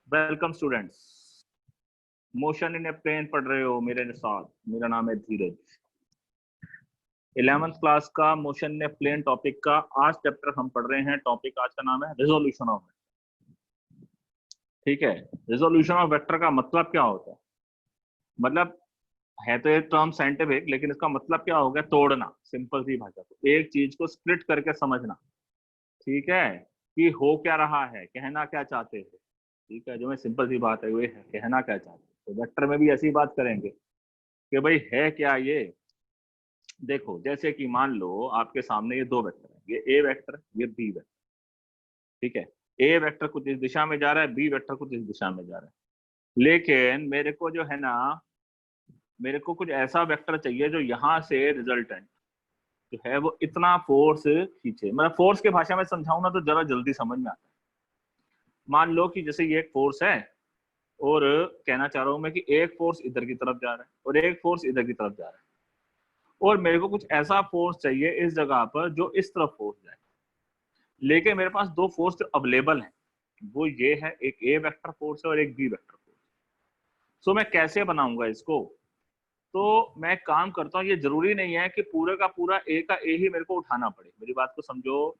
Welcome students, motion in a plane पढ़ रहे हो मेरे साथ। मेरा नाम है धीरज। 11th क्लास का motion in a plane topic का आज चैप्टर हम पढ़ रहे हैं। टॉपिक आज का नाम है रिजोल्यूशन ऑफ वेक्टर। ठीक है, रिजोल्यूशन ऑफ वेक्टर का मतलब क्या होता है? मतलब है तो एक टर्म साइंटिफिक, लेकिन इसका मतलब क्या हो गया? तोड़ना। सिंपल सी भाषा को एक चीज को स्प्लिट करके समझना। ठीक है, कि हो क्या रहा है, कहना क्या चाहते हैं। ठीक है, जो मैं सिंपल सी बात है वो है कहना क्या चाहते हैं। तो वेक्टर में भी ऐसी बात करेंगे कि भाई है क्या ये। देखो, जैसे कि मान लो आपके सामने ये दो वेक्टर है, ये ए वेक्टर, ये बी वेक्टर। ठीक है, ए वेक्टर कुछ इस दिशा में जा रहा है, बी वेक्टर कुछ इस दिशा में जा रहा है। लेकिन मेरे को जो है ना, मेरे को कुछ ऐसा वेक्टर चाहिए जो यहाँ से रिजल्टेंट जो है वो इतना फोर्स खींचे। मतलब फोर्स के भाषा में समझाऊं ना तो जरा जल्दी समझ में आता है। मान लो कि जैसे ये एक फोर्स है और कहना चाह रहा हूं मैं कि एक फोर्स इधर की तरफ जा रहा है और एक फोर्स इधर की तरफ जा रहा है, और मेरे को कुछ ऐसा फोर्स चाहिए इस जगह पर जो इस तरफ फोर्स जाए। लेकिन मेरे पास दो फोर्स जो अवेलेबल हैं वो ये है, एक ए वेक्टर फोर्स है और एक बी वेक्टर फोर्स। सो मैं कैसे बनाऊंगा इसको? तो मैं काम करता हूँ, ये जरूरी नहीं है कि पूरे का पूरा ए का ए ही मेरे को उठाना पड़े। मेरी बात को समझो,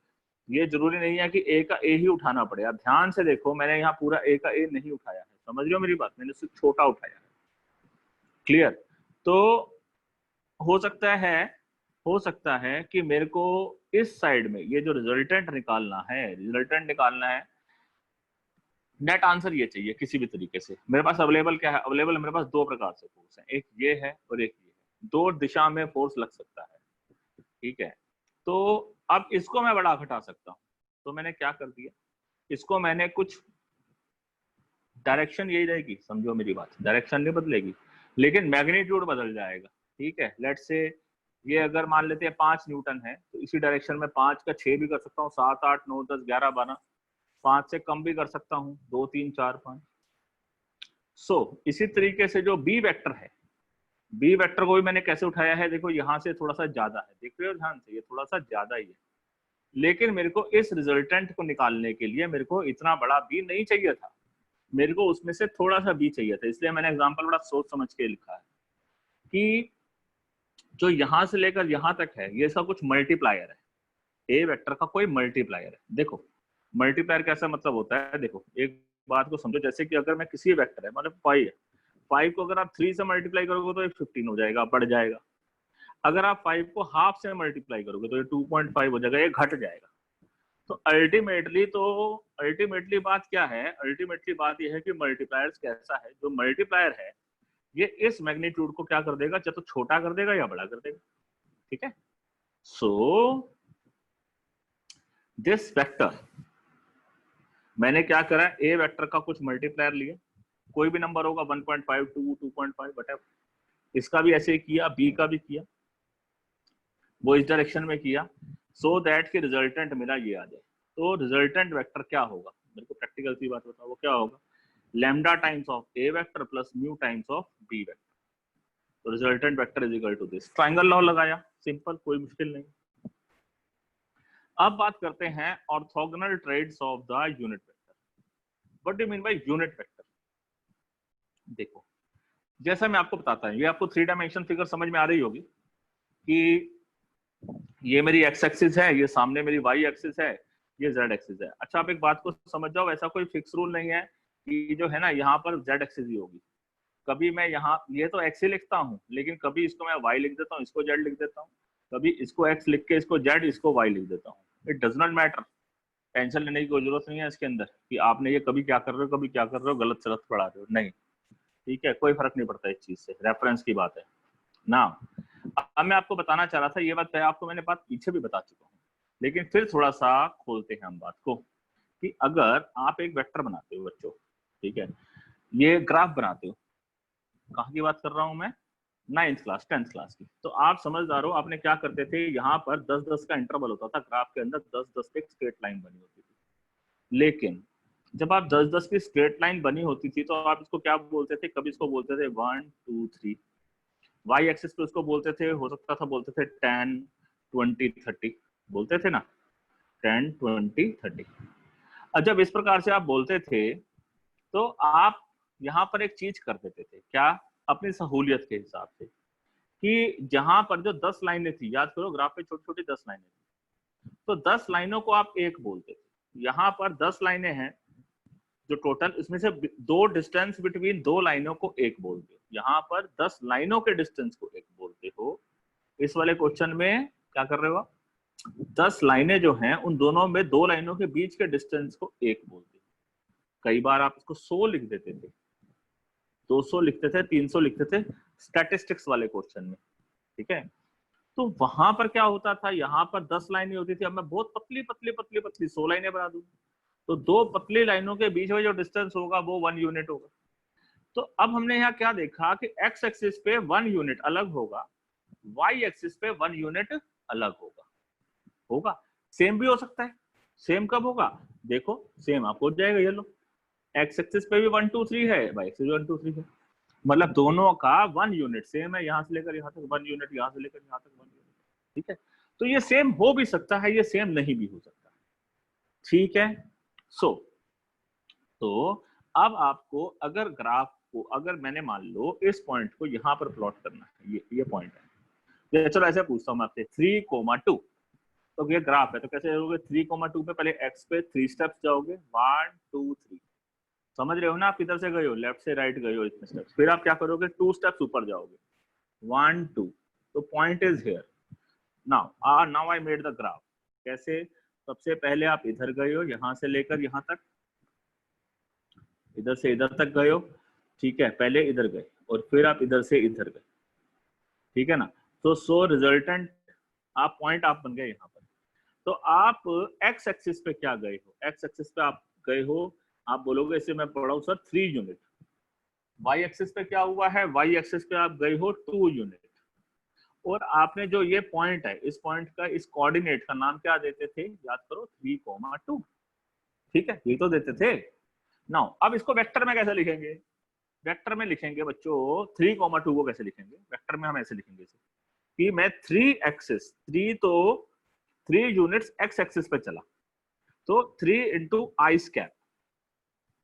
ये जरूरी नहीं है कि ए का ए ही उठाना पड़े। आप ध्यान से देखो, मैंने यहाँ पूरा ए का ए नहीं उठाया है। समझ रहे हो मेरी बात? मैंने सिर्फ छोटा उठाया है। क्लियर? तो हो सकता है कि मेरे को इस साइड में ये जो रिजल्टेंट निकालना है, नेट आंसर ये चाहिए किसी भी तरीके से। मेरे पास अवेलेबल क्या है? अवेलेबल मेरे पास दो प्रकार से फोर्स है, एक ये है और एक ये है। दो दिशा में फोर्स लग सकता है। ठीक है, तो अब इसको मैं बढ़ा घटा सकता हूँ। तो मैंने क्या कर दिया, इसको मैंने कुछ डायरेक्शन यही रहेगी, समझो मेरी बात, डायरेक्शन नहीं बदलेगी लेकिन मैग्नीट्यूड बदल जाएगा। ठीक है, लेट्स से ये अगर मान लेते हैं 5 न्यूटन है तो इसी डायरेक्शन में 5 का 6 भी कर सकता हूँ, 7 8 9 10 11 12, 5 से कम भी कर सकता हूँ, 2 3 4 5। सो इसी तरीके से जो बी वेक्टर है, बी वेक्टर को भी मैंने कैसे उठाया है? देखो, यहाँ से थोड़ा सा ज्यादा है, देख रहे हो ध्यान से, ये थोड़ा सा ज्यादा ही है। लेकिन मेरे को इस रिजल्टेंट को निकालने के लिए मेरे को इतना बड़ा बी नहीं चाहिए था, मेरे को उसमें से थोड़ा सा बी चाहिए था। इसलिए मैंने एग्जांपल बड़ा सोच समझ के लिखा है कि जो यहां से लेकर यहां तक है ये सब कुछ मल्टीप्लायर है। ए वेक्टर का कोई मल्टीप्लायर है। देखो, मल्टीप्लायर कैसा मतलब होता है? देखो, एक बात को समझो, जैसे कि अगर मैं किसी वेक्टर है, मतलब 5 है, 5 को अगर आप 3 से मल्टीप्लाई करोगे तो ये 15 हो जाएगा, बढ़ जाएगा। अगर आप 5 को हाफ से मल्टीप्लाई करोगे तो ये 2.5 हो जाएगा, ये घट जाएगा। तो अल्टीमेटली बात क्या है? अल्टीमेटली बात यह है कि मल्टीप्लायर्स कैसा है, जो मल्टीप्लायर है ये इस मैग्नीट्यूड को क्या कर देगा, चाहे तो छोटा कर देगा या बड़ा कर देगा। ठीक है, सो दिस वेक्टर, मैंने क्या करा, ए वेक्टर का कुछ मल्टीप्लायर लिया, कोई भी नंबर होगा, 1.5 2 2.5 वटएवर। इसका भी ऐसे किया, बी का भी किया, वो इस डायरेक्शन में किया, सो दैट कि रिजल्टेंट मेरा ये आ जाए। तो रिजल्टेंट वेक्टर क्या होगा? मेरे को प्रैक्टिकल सी बात बताओ, वो क्या होगा? Lambda times of A vector plus mu times of B vector. तो resultant vector is equal to this. Triangle law लगाया, सिंपल, कोई मुश्किल नहीं। अब बात करते हैं orthogonal triads of the unit vector. What do you mean by unit vector? देखो, जैसा मैं आपको बताता हूं, ये आपको 3 डायमेंशन फिगर समझ में आ रही होगी कि ये मेरी एक्स एक्सिस है, ये सामने मेरी वाई एक्सिस है, ये जेड एक्सिस है। अच्छा, आप एक बात को समझ जाओ, ऐसा कोई फिक्स रूल नहीं है कि जो है ना यहाँ पर जेड एक्सिस ही होगी। कभी मैं यहाँ ये तो एक्स ही लिखता हूँ, लेकिन कभी इसको मैं वाई लिख देता हूँ, इसको जेड लिख देता हूँ, कभी इसको एक्स लिख के इसको जेड, इसको वाई लिख देता हूँ। It does not matter. Tension लेने की कोई जरूरत नहीं है इसके अंदर कि आपने ये कभी क्या कर रहे हो, कभी क्या कर रहे हो, गलत सलत पढ़ा रहे हो, नहीं। ठीक है, कोई फर्क नहीं पड़ता इस चीज से, रेफरेंस की बात है ना। अब मैं आपको बताना चाह रहा था, ये बात आपको मैंने बात पीछे भी बता चुका हूँ, लेकिन फिर थोड़ा सा खोलते हैं हम बात को कि अगर आप एक वेक्टर बनाते हो बच्चों, ठीक है, ये ग्राफ बनाते हो, कहाँ की बात कर रहा हूं मैं? 9th क्लास 10th क्लास की। तो आप समझदार हो, आपने क्या करते थे, यहाँ पर 10-10 का इंटरवल होता था, ग्राफ के अंदर 10-10 की स्ट्रेट लाइन बनी होती थी। लेकिन जब आप 10-10 की स्ट्रेट लाइन बनी होती थी तो आप इसको क्या बोलते थे? कभी इसको बोलते थे 1 2 3, वाई एक्सिस पे उसको बोलते थे, हो सकता था बोलते थे 10 20 30, बोलते थे ना, 10 20 30। अब जब इस प्रकार से आप बोलते थे तो आप यहाँ पर एक चीज कर देते थे, क्या, अपनी सहूलियत के हिसाब से, कि जहां पर जो 10 लाइनें थी, याद करो ग्राफ पे छोटी छोटी 10 लाइनें थी, तो 10 लाइनों को आप एक बोलते थे। यहाँ पर 10 लाइनें हैं जो टोटल, इसमें से दो डिस्टेंस बिटवीन दो लाइनों को एक बोलते हो, यहाँ पर 10 लाइनों के डिस्टेंस को एक बोलते हो। इस वाले क्वेश्चन में क्या कर रहे हो आप, 10 लाइनें जो हैं उन दोनों में दो लाइनों के बीच के डिस्टेंस को एक बोलते हो। कई बार आप इसको 100 लिख देते थे, 200 लिखते थे, 300 लिखते थे स्टैटिस्टिक्स वाले क्वेश्चन में, ठीक है। तो वहां पर क्या होता था, यहाँ पर 10 लाइनें होती थी, अब मैं बहुत पतली पतली पतली पतली 100 लाइनें बना दूंगा, तो दो पतली लाइनों के बीच में जो डिस्टेंस होगा वो 1 यूनिट होगा। तो अब हमने यहाँ क्या देखा कि एक्स एक्सिस पे 1 यूनिट अलग होगा, वाई एक्सिस पे 1 यूनिट अलग होगा। सेम भी हो सकता है। सेम कब होगा, देखो सेम आपको हो जाएगा, ये लो एक्स एक्सिस पे भी 1 2 3 है, वाई एक्सिस 1 2 3 है, मतलब दोनों का 1 यूनिट सेम है, यहाँ से लेकर यहाँ तक 1 यूनिट, यहाँ से लेकर यहाँ तक 1 यूनिट, ठीक है। तो ये सेम हो भी सकता है, ये सेम नहीं भी हो सकता, ठीक है। तो अब आपको अगर ग्राफ को, अगर मैंने मान लो इस पॉइंट को यहाँ पर प्लॉट करना है, ये पॉइंट है, चलो ऐसे पूछता हूँ मैं आपसे 3,2, तो ये ग्राफ है, तो कैसे जाओगे 3,2 पे, पहले एक्स पे 3 स्टेप्स जाओगे, 1 2 3, समझ रहे हो ना, आप किधर से गए हो, लेफ्ट से राइट गए हो इतने स्टेप्स, फिर आप क्या करोगे 2 स्टेप्स ऊपर जाओगे, 1 2, तो point is here. Now I made the graph. कैसे, सबसे पहले आप इधर गए हो, यहां से लेकर यहां तक, इधर से इधर तक गए हो, ठीक है, पहले इधर गए और फिर आप इधर से इधर गए, ठीक है ना। तो सो रिजल्टेंट आप पॉइंट आप बन गए यहाँ पर। तो आप एक्स एक्सिस पे क्या गए हो, एक्स एक्सिस पे आप गए हो, आप बोलोगे इसे मैं पढ़ा हूं सर 3 यूनिट। वाई एक्सिस पे क्या हुआ है, वाई एक्सिस पे आप गए हो 2 यूनिट। और आपने जो ये पॉइंट है, इस पॉइंट का, इस कोऑर्डिनेट का नाम क्या देते थे, याद करो 3,2, ठीक है, ये तो देते थे। नाउ अब इसको वेक्टर में कैसे लिखेंगे, वेक्टर में लिखेंगे बच्चों 3,2 को कैसे लिखेंगे, वेक्टर में हम ऐसे लिखेंगे इसे कि मैं 3 एक्सिस, 3 तो 3 यूनिट्स एक्स एक्सिस पे चला, तो 3 इंटू आई कैप,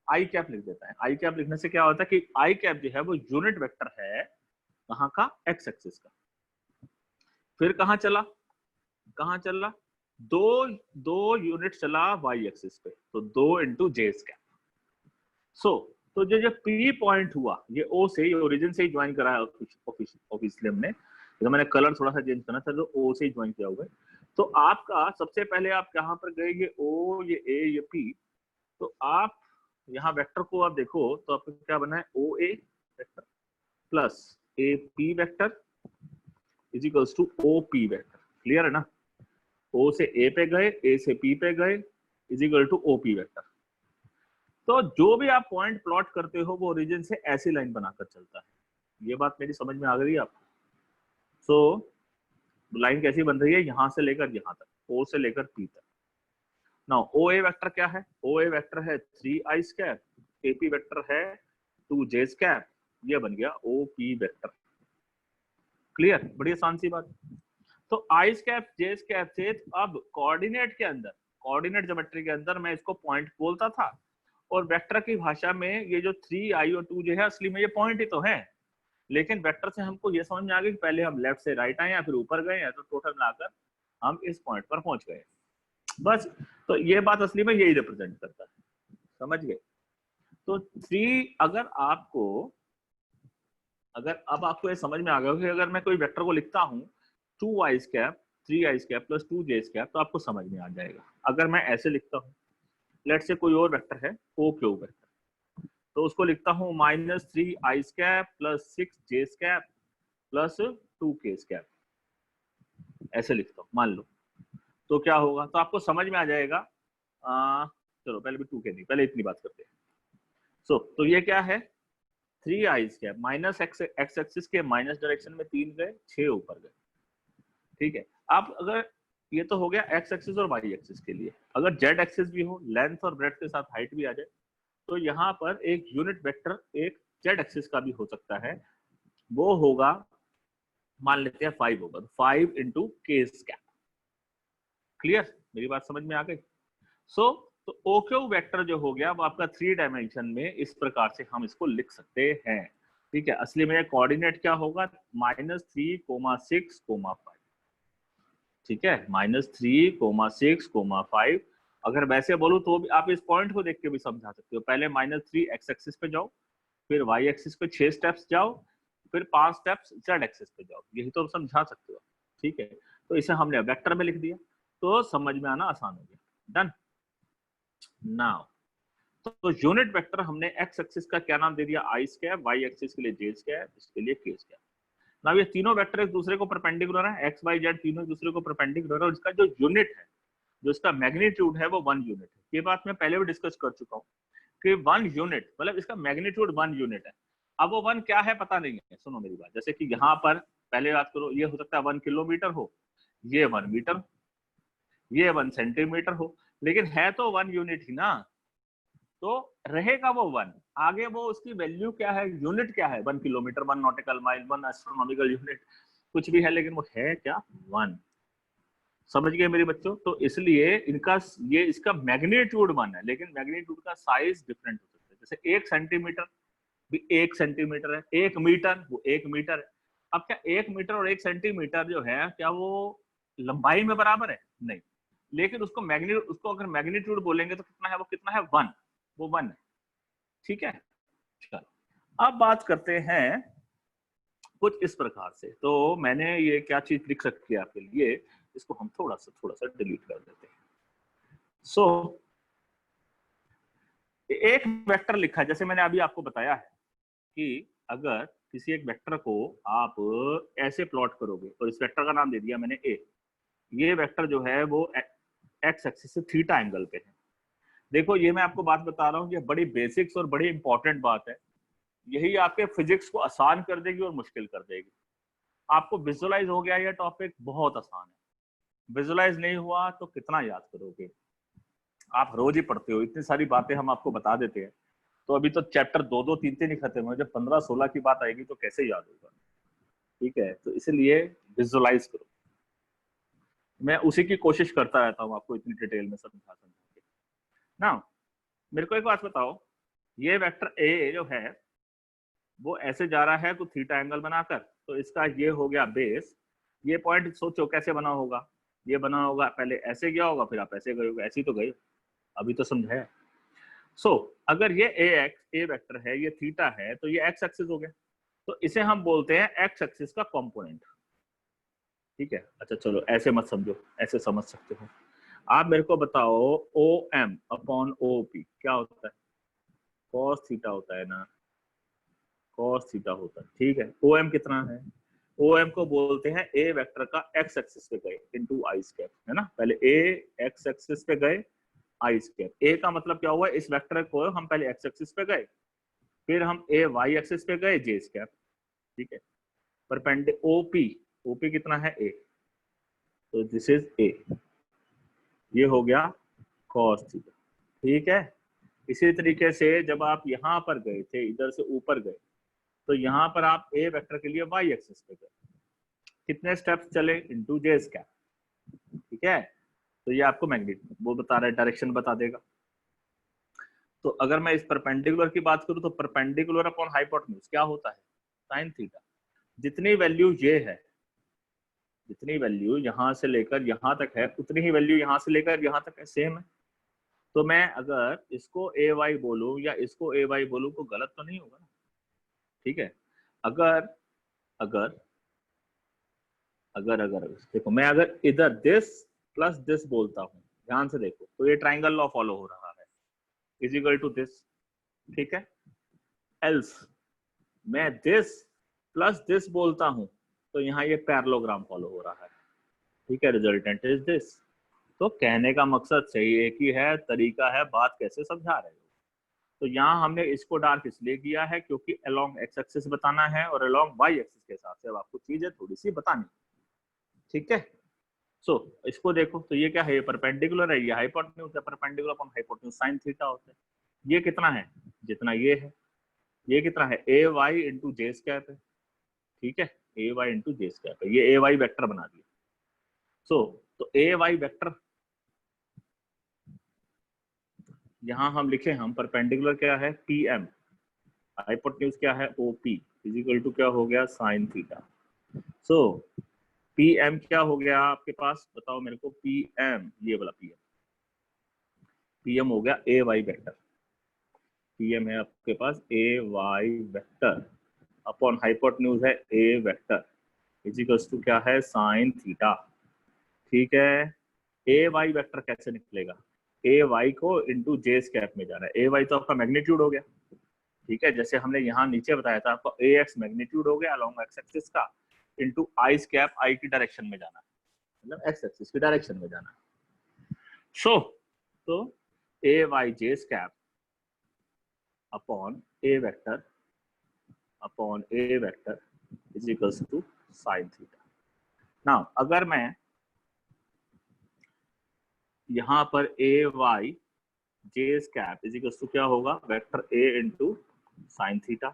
आई कैप लिख देता है। आई कैप लिखने से क्या होता है कि आई कैप जो है वो यूनिट वेक्टर है कहाँ का, एक्स एक्सिस का। फिर कहाँ चला, कहाँ चला, दो यूनिट चला वाई एक्सिस पे, तो 2 इंटू जे कैप। तो जो पी पॉइंट हुआ, ये ओ से, ये ओरिजिन से ही ज्वाइन करा है ऑफिशियली हमने, तो मैंने कलर थोड़ा सा चेंज करना था, तो ओ से ही ज्वाइन किया हुआ है। तो आपका सबसे पहले आप कहाँ पर गए, ये ओ, ये ए, ये पी, तो आप यहाँ वेक्टर को आप देखो तो आपको क्या बना है, O A vector plus A P vector is equals to O P vector. Clear है ना, ओ से ए पे गए, ए से पी पे गए, is equal to O P vector. तो जो भी आप पॉइंट प्लॉट करते हो वो ओरिजिन से ऐसी लाइन बनाकर चलता है। ये बात मेरी समझ में आ गई आपको। सो लाइन कैसी बन रही है, यहां से लेकर यहां तक, ओ से लेकर पी तक। नाउ ओ ए वेक्टर क्या है, ओ ए वेक्टर है 3i स्क्वायर, ए पी वेक्टर है 2j स्क्वायर, ये बन गया ओ पी वेक्टर। क्लियर, बड़ी आसान सी बात। तो आई स्कैप जे स्कैप से अब कोऑर्डिनेट के अंदर, कोऑर्डिनेट ज्योमेट्री के अंदर मैं इसको पॉइंट बोलता था, और वेक्टर की भाषा में ये जो 3i और 2j है असली में ये पॉइंट ही तो है, लेकिन वेक्टर से हमको ये समझ में आ गया कि पहले हम लेफ्ट से राइट आए या फिर ऊपर गए हैं, तो टोटल मिलाकर हम इस पॉइंट पर पहुंच गए बस। तो ये बात असली में यही रिप्रेजेंट करता है, समझ गए। तो 3, अगर अब आपको ये समझ में आ गया कि अगर मैं कोई वेक्टर को लिखता हूँ 2i square 3i square plus 2j square, तो आपको समझ में आ जाएगा। अगर मैं ऐसे लिखता हूँ, लेट से कोई और वेक्टर है ओ क्यूब वेक्टर, तो उसको लिखता हूँ -3i square plus 6j square plus 2k square, ऐसे लिखता हूँ मान लो, तो क्या होगा, तो आपको समझ में आ जाएगा। चलो पहले भी 2k नहीं, पहले इतनी बात करते हैं। तो ये क्या है, 3i square minus x axis के माइनस डायरेक्शन में 3 गए, 6 ऊपर गए, ठीक है। अब अगर ये तो हो गया एक्स एक्सिस और वाई एक्सिस के लिए, अगर जेड एक्सिस भी हो, लेंथ और ब्रेड्थ के साथ हाइट भी आ जाए, तो यहाँ पर एक यूनिट वेक्टर एक जेड एक्सिस का भी हो सकता है, वो होगा, मान लेते हैं 5 होगा, तो 5 इंटू के स्क्वायर। क्लियर, मेरी बात समझ में आ गई। सो तो ओ क्यू वेक्टर जो हो गया वो आपका 3 डायमेंशन में इस प्रकार से हम इसको लिख सकते हैं। ठीक है, असली में कोऑर्डिनेट क्या होगा, -3,6,5। ठीक है, -3,6,5। अगर वैसे बोलूं तो भी आप इस पॉइंट को देख के भी समझा सकते हो। पहले -3 एक्स एक्सिस पे जाओ, फिर वाई एक्सिस पे 6 स्टेप्स जाओ, फिर 5 स्टेप्स जेड एक्सिस पे जाओ, यही तो समझा सकते हो। ठीक है, तो इसे हमने वेक्टर में लिख दिया तो समझ में आना आसान हो गया। डन। नाउ तो यूनिट वेक्टर हमने एक्स एक्सिस का क्या नाम दे दिया, आई स्क्वायर, वाई एक्सिस के लिए जे स्क्वायर, इसके लिए के स्क्वायर। नाउ ये तीनों वेक्टर एक दूसरे को परपेंडिकुलर है, एक्स वाई जेड तीनों एक दूसरे को परपेंडिकुलर है, और इसका जो यूनिट है, जो इसका मैग्नीट्यूड है वो 1 यूनिट है। ये बात मैं पहले भी डिस्कस कर चुका हूँ कि 1 यूनिट मतलब इसका मैग्नीट्यूड 1 यूनिट है। अब वो 1 क्या है पता नहीं है, सुनो मेरी बात। जैसे कि यहाँ पर पहले बात करो, ये हो सकता है 1 किलोमीटर हो, ये 1 मीटर, ये 1 सेंटीमीटर हो, लेकिन है तो 1 यूनिट ही ना, तो रहेगा वो 1। आगे वो उसकी वैल्यू क्या है, यूनिट क्या है, 1 kilometre, 1 nautical mile, 1 astronomical unit, कुछ भी है, लेकिन वो है क्या, 1। समझ गए मेरे बच्चों? तो इसलिए इनका ये इसका मैग्नीट्यूड 1 है, लेकिन मैग्नीट्यूड का साइज डिफरेंट हो सकता है। जैसे 1 सेंटीमीटर भी 1 सेंटीमीटर है, 1 मीटर वो 1 मीटर है। अब क्या 1 मीटर और 1 सेंटीमीटर जो है क्या वो लंबाई में बराबर है? नहीं, लेकिन उसको अगर मैग्नीट्यूड बोलेंगे तो कितना है, वो कितना है, 1, वो 1 है। ठीक है, चलो अब बात करते हैं कुछ इस प्रकार से। तो मैंने ये क्या चीज लिख रखी है आपके लिए, इसको हम थोड़ा सा डिलीट कर देते हैं। सो एक वेक्टर लिखा है, जैसे मैंने अभी आपको बताया है कि अगर किसी एक वेक्टर को आप ऐसे प्लॉट करोगे, और इस वेक्टर का नाम दे दिया मैंने ए, ये वेक्टर जो है वो एक्स एक्सिस से थीटा एंगल पे है। देखो ये मैं आपको बात बता रहा हूँ, ये बड़ी बेसिक्स और बड़ी इंपॉर्टेंट बात है। यही आपके फिजिक्स को आसान कर देगी और मुश्किल कर देगी। आपको विजुअलाइज हो गया, ये टॉपिक बहुत आसान है। विजुअलाइज नहीं हुआ तो कितना याद करोगे? आप रोज ही पढ़ते हो, इतनी सारी बातें हम आपको बता देते हैं। तो अभी तो चैप्टर 2-2, 3-3 ही खत्म हुए, जब 15-16 की बात आएगी तो कैसे याद होगा? ठीक है, तो इसलिए विजुअलाइज करो। मैं उसी की कोशिश करता रहता हूँ आपको इतनी डिटेल में समझा के ना। मेरे को एक बात बताओ, ये वेक्टर ए जो है वो ऐसे जा रहा है तो थीटा एंगल बनाकर, तो इसका ये हो गया बेस। ये पॉइंट सोचो कैसे बना होगा, ये बना होगा, पहले ऐसे गया होगा, फिर आप ऐसे गए होगे, ऐसे ही तो गए। अभी तो समझाया। सो अगर ये ए वेक्टर है, ये थीटा है, तो ये एक्स एक्सिस हो गया, तो इसे हम बोलते हैं एक्स एक्सिस का कंपोनेंट। ठीक है, अच्छा चलो ऐसे मत समझो, ऐसे समझ सकते हो। आप मेरे को बताओ O M upon O P क्या होता है? कॉस थीटा होता है ना, कॉस थीटा होता है। ठीक है, ओ एम कितना है? ओ एम को बोलते हैं ए वेक्टर का एक्स एक्सिस पे गए इनटू आई स्क्वायर, है ना। पहले ए एक्स एक्सिस पे गए, आई स्क्वायर। ए का मतलब क्या हुआ, इस वेक्टर को हम पहले एक्स एक्सिस पे गए, फिर हम ए वाई एक्सिस पे गए, जे स्क्वायर। ठीक है, ओपी, ओपी कितना है, ए, तो दिस इज ए, ये हो गया कॉस थीटा। ठीक है, इसी तरीके से जब आप यहां पर गए थे, इधर से ऊपर गए, तो यहां पर आप ए वेक्टर के लिए वाई एक्सिस पे गए, कितने स्टेप्स चले, इनटू जे स्क्वायर। ठीक है, तो ये आपको मैग्नेट वो बता रहा है, डायरेक्शन बता देगा। तो अगर मैं इस परपेंडिकुलर की बात करूं तो परपेंडिकुलर अपॉन हाइपोटेन्यूज क्या होता है, साइन थीटा। जितनी वैल्यू ये है, जितनी वैल्यू यहां से लेकर यहां तक है, उतनी ही वैल्यू यहां से लेकर यहां तक है, सेम है। तो मैं अगर इसको ए वाई बोलूं या इसको ए वाई बोलूं तो गलत तो नहीं होगा ना। ठीक है, अगर अगर अगर अगर देखो, मैं अगर इधर दिस प्लस दिस बोलता हूं, ध्यान से देखो, तो ये ट्राइंगल लॉ फॉलो हो रहा है, इज इक्वल टू दिस। ठीक है, एल्स मैं दिस प्लस दिस बोलता हूं, तो यहाँ ये पैरेललोग्राम फॉलो हो रहा है। ठीक है, रिजल्टेंट इज दिस। तो कहने का मकसद सही एक ही है, तरीका है बात कैसे समझा रहे हो। तो यहाँ हमने इसको डार्क इसलिए किया है क्योंकि अलोंग एक्स एक्सिस बताना है और अलोंग वाई एक्सिस के हिसाब से अब आपको चीजें थोड़ी सी बतानी। ठीक है, सो इसको देखो, तो ये क्या है, ये परपेंडिकुलर है, ये हाइपोटेन्यूज है, perpendicular upon hypotenuse sine theta होता है। ये कितना है, जितना ये है, ये कितना है, ए वाई इंटू जे स्क्वायर है। ठीक है, ए वाई इंटू जे स्क्वायर, ये ए वाई वेक्टर बना दिया। सो तो ए वाई वेक्टर यहाँ हम लिखे हम परपेंडिकुलर क्या है PM, हाइपोटेन्यूज क्या है OP इज इक्वल टू क्या हो गया साइन थीटा। सो PM क्या हो गया आपके पास, बताओ मेरे को। PM ये वाला PM हो गया AY वेक्टर। PM है आपके पास AY वेक्टर अपॉन हाइपोटेन्यूज है A vector is equal to क्या है साइन थीटा। ठीक है, AY वेक्टर कैसे निकलेगा, AY को इंटू जे स्कैप में जाना है। AY तो आपका मैग्नीट्यूड हो गया, ठीक है, जैसे हमने यहाँ नीचे बताया था आपको AX मैग्नीट्यूड हो गया अलोंग एक्स एक्सिस का, इंटू आई स्कैप आई की डायरेक्शन में जाना है, मतलब एक्स एक्सिस की डायरेक्शन में जाना है। तो AY J cap upon A vector is equals to sine theta. Now अगर मैं यहाँ पर AY J cap is equals to क्या होगा vector A into sine theta,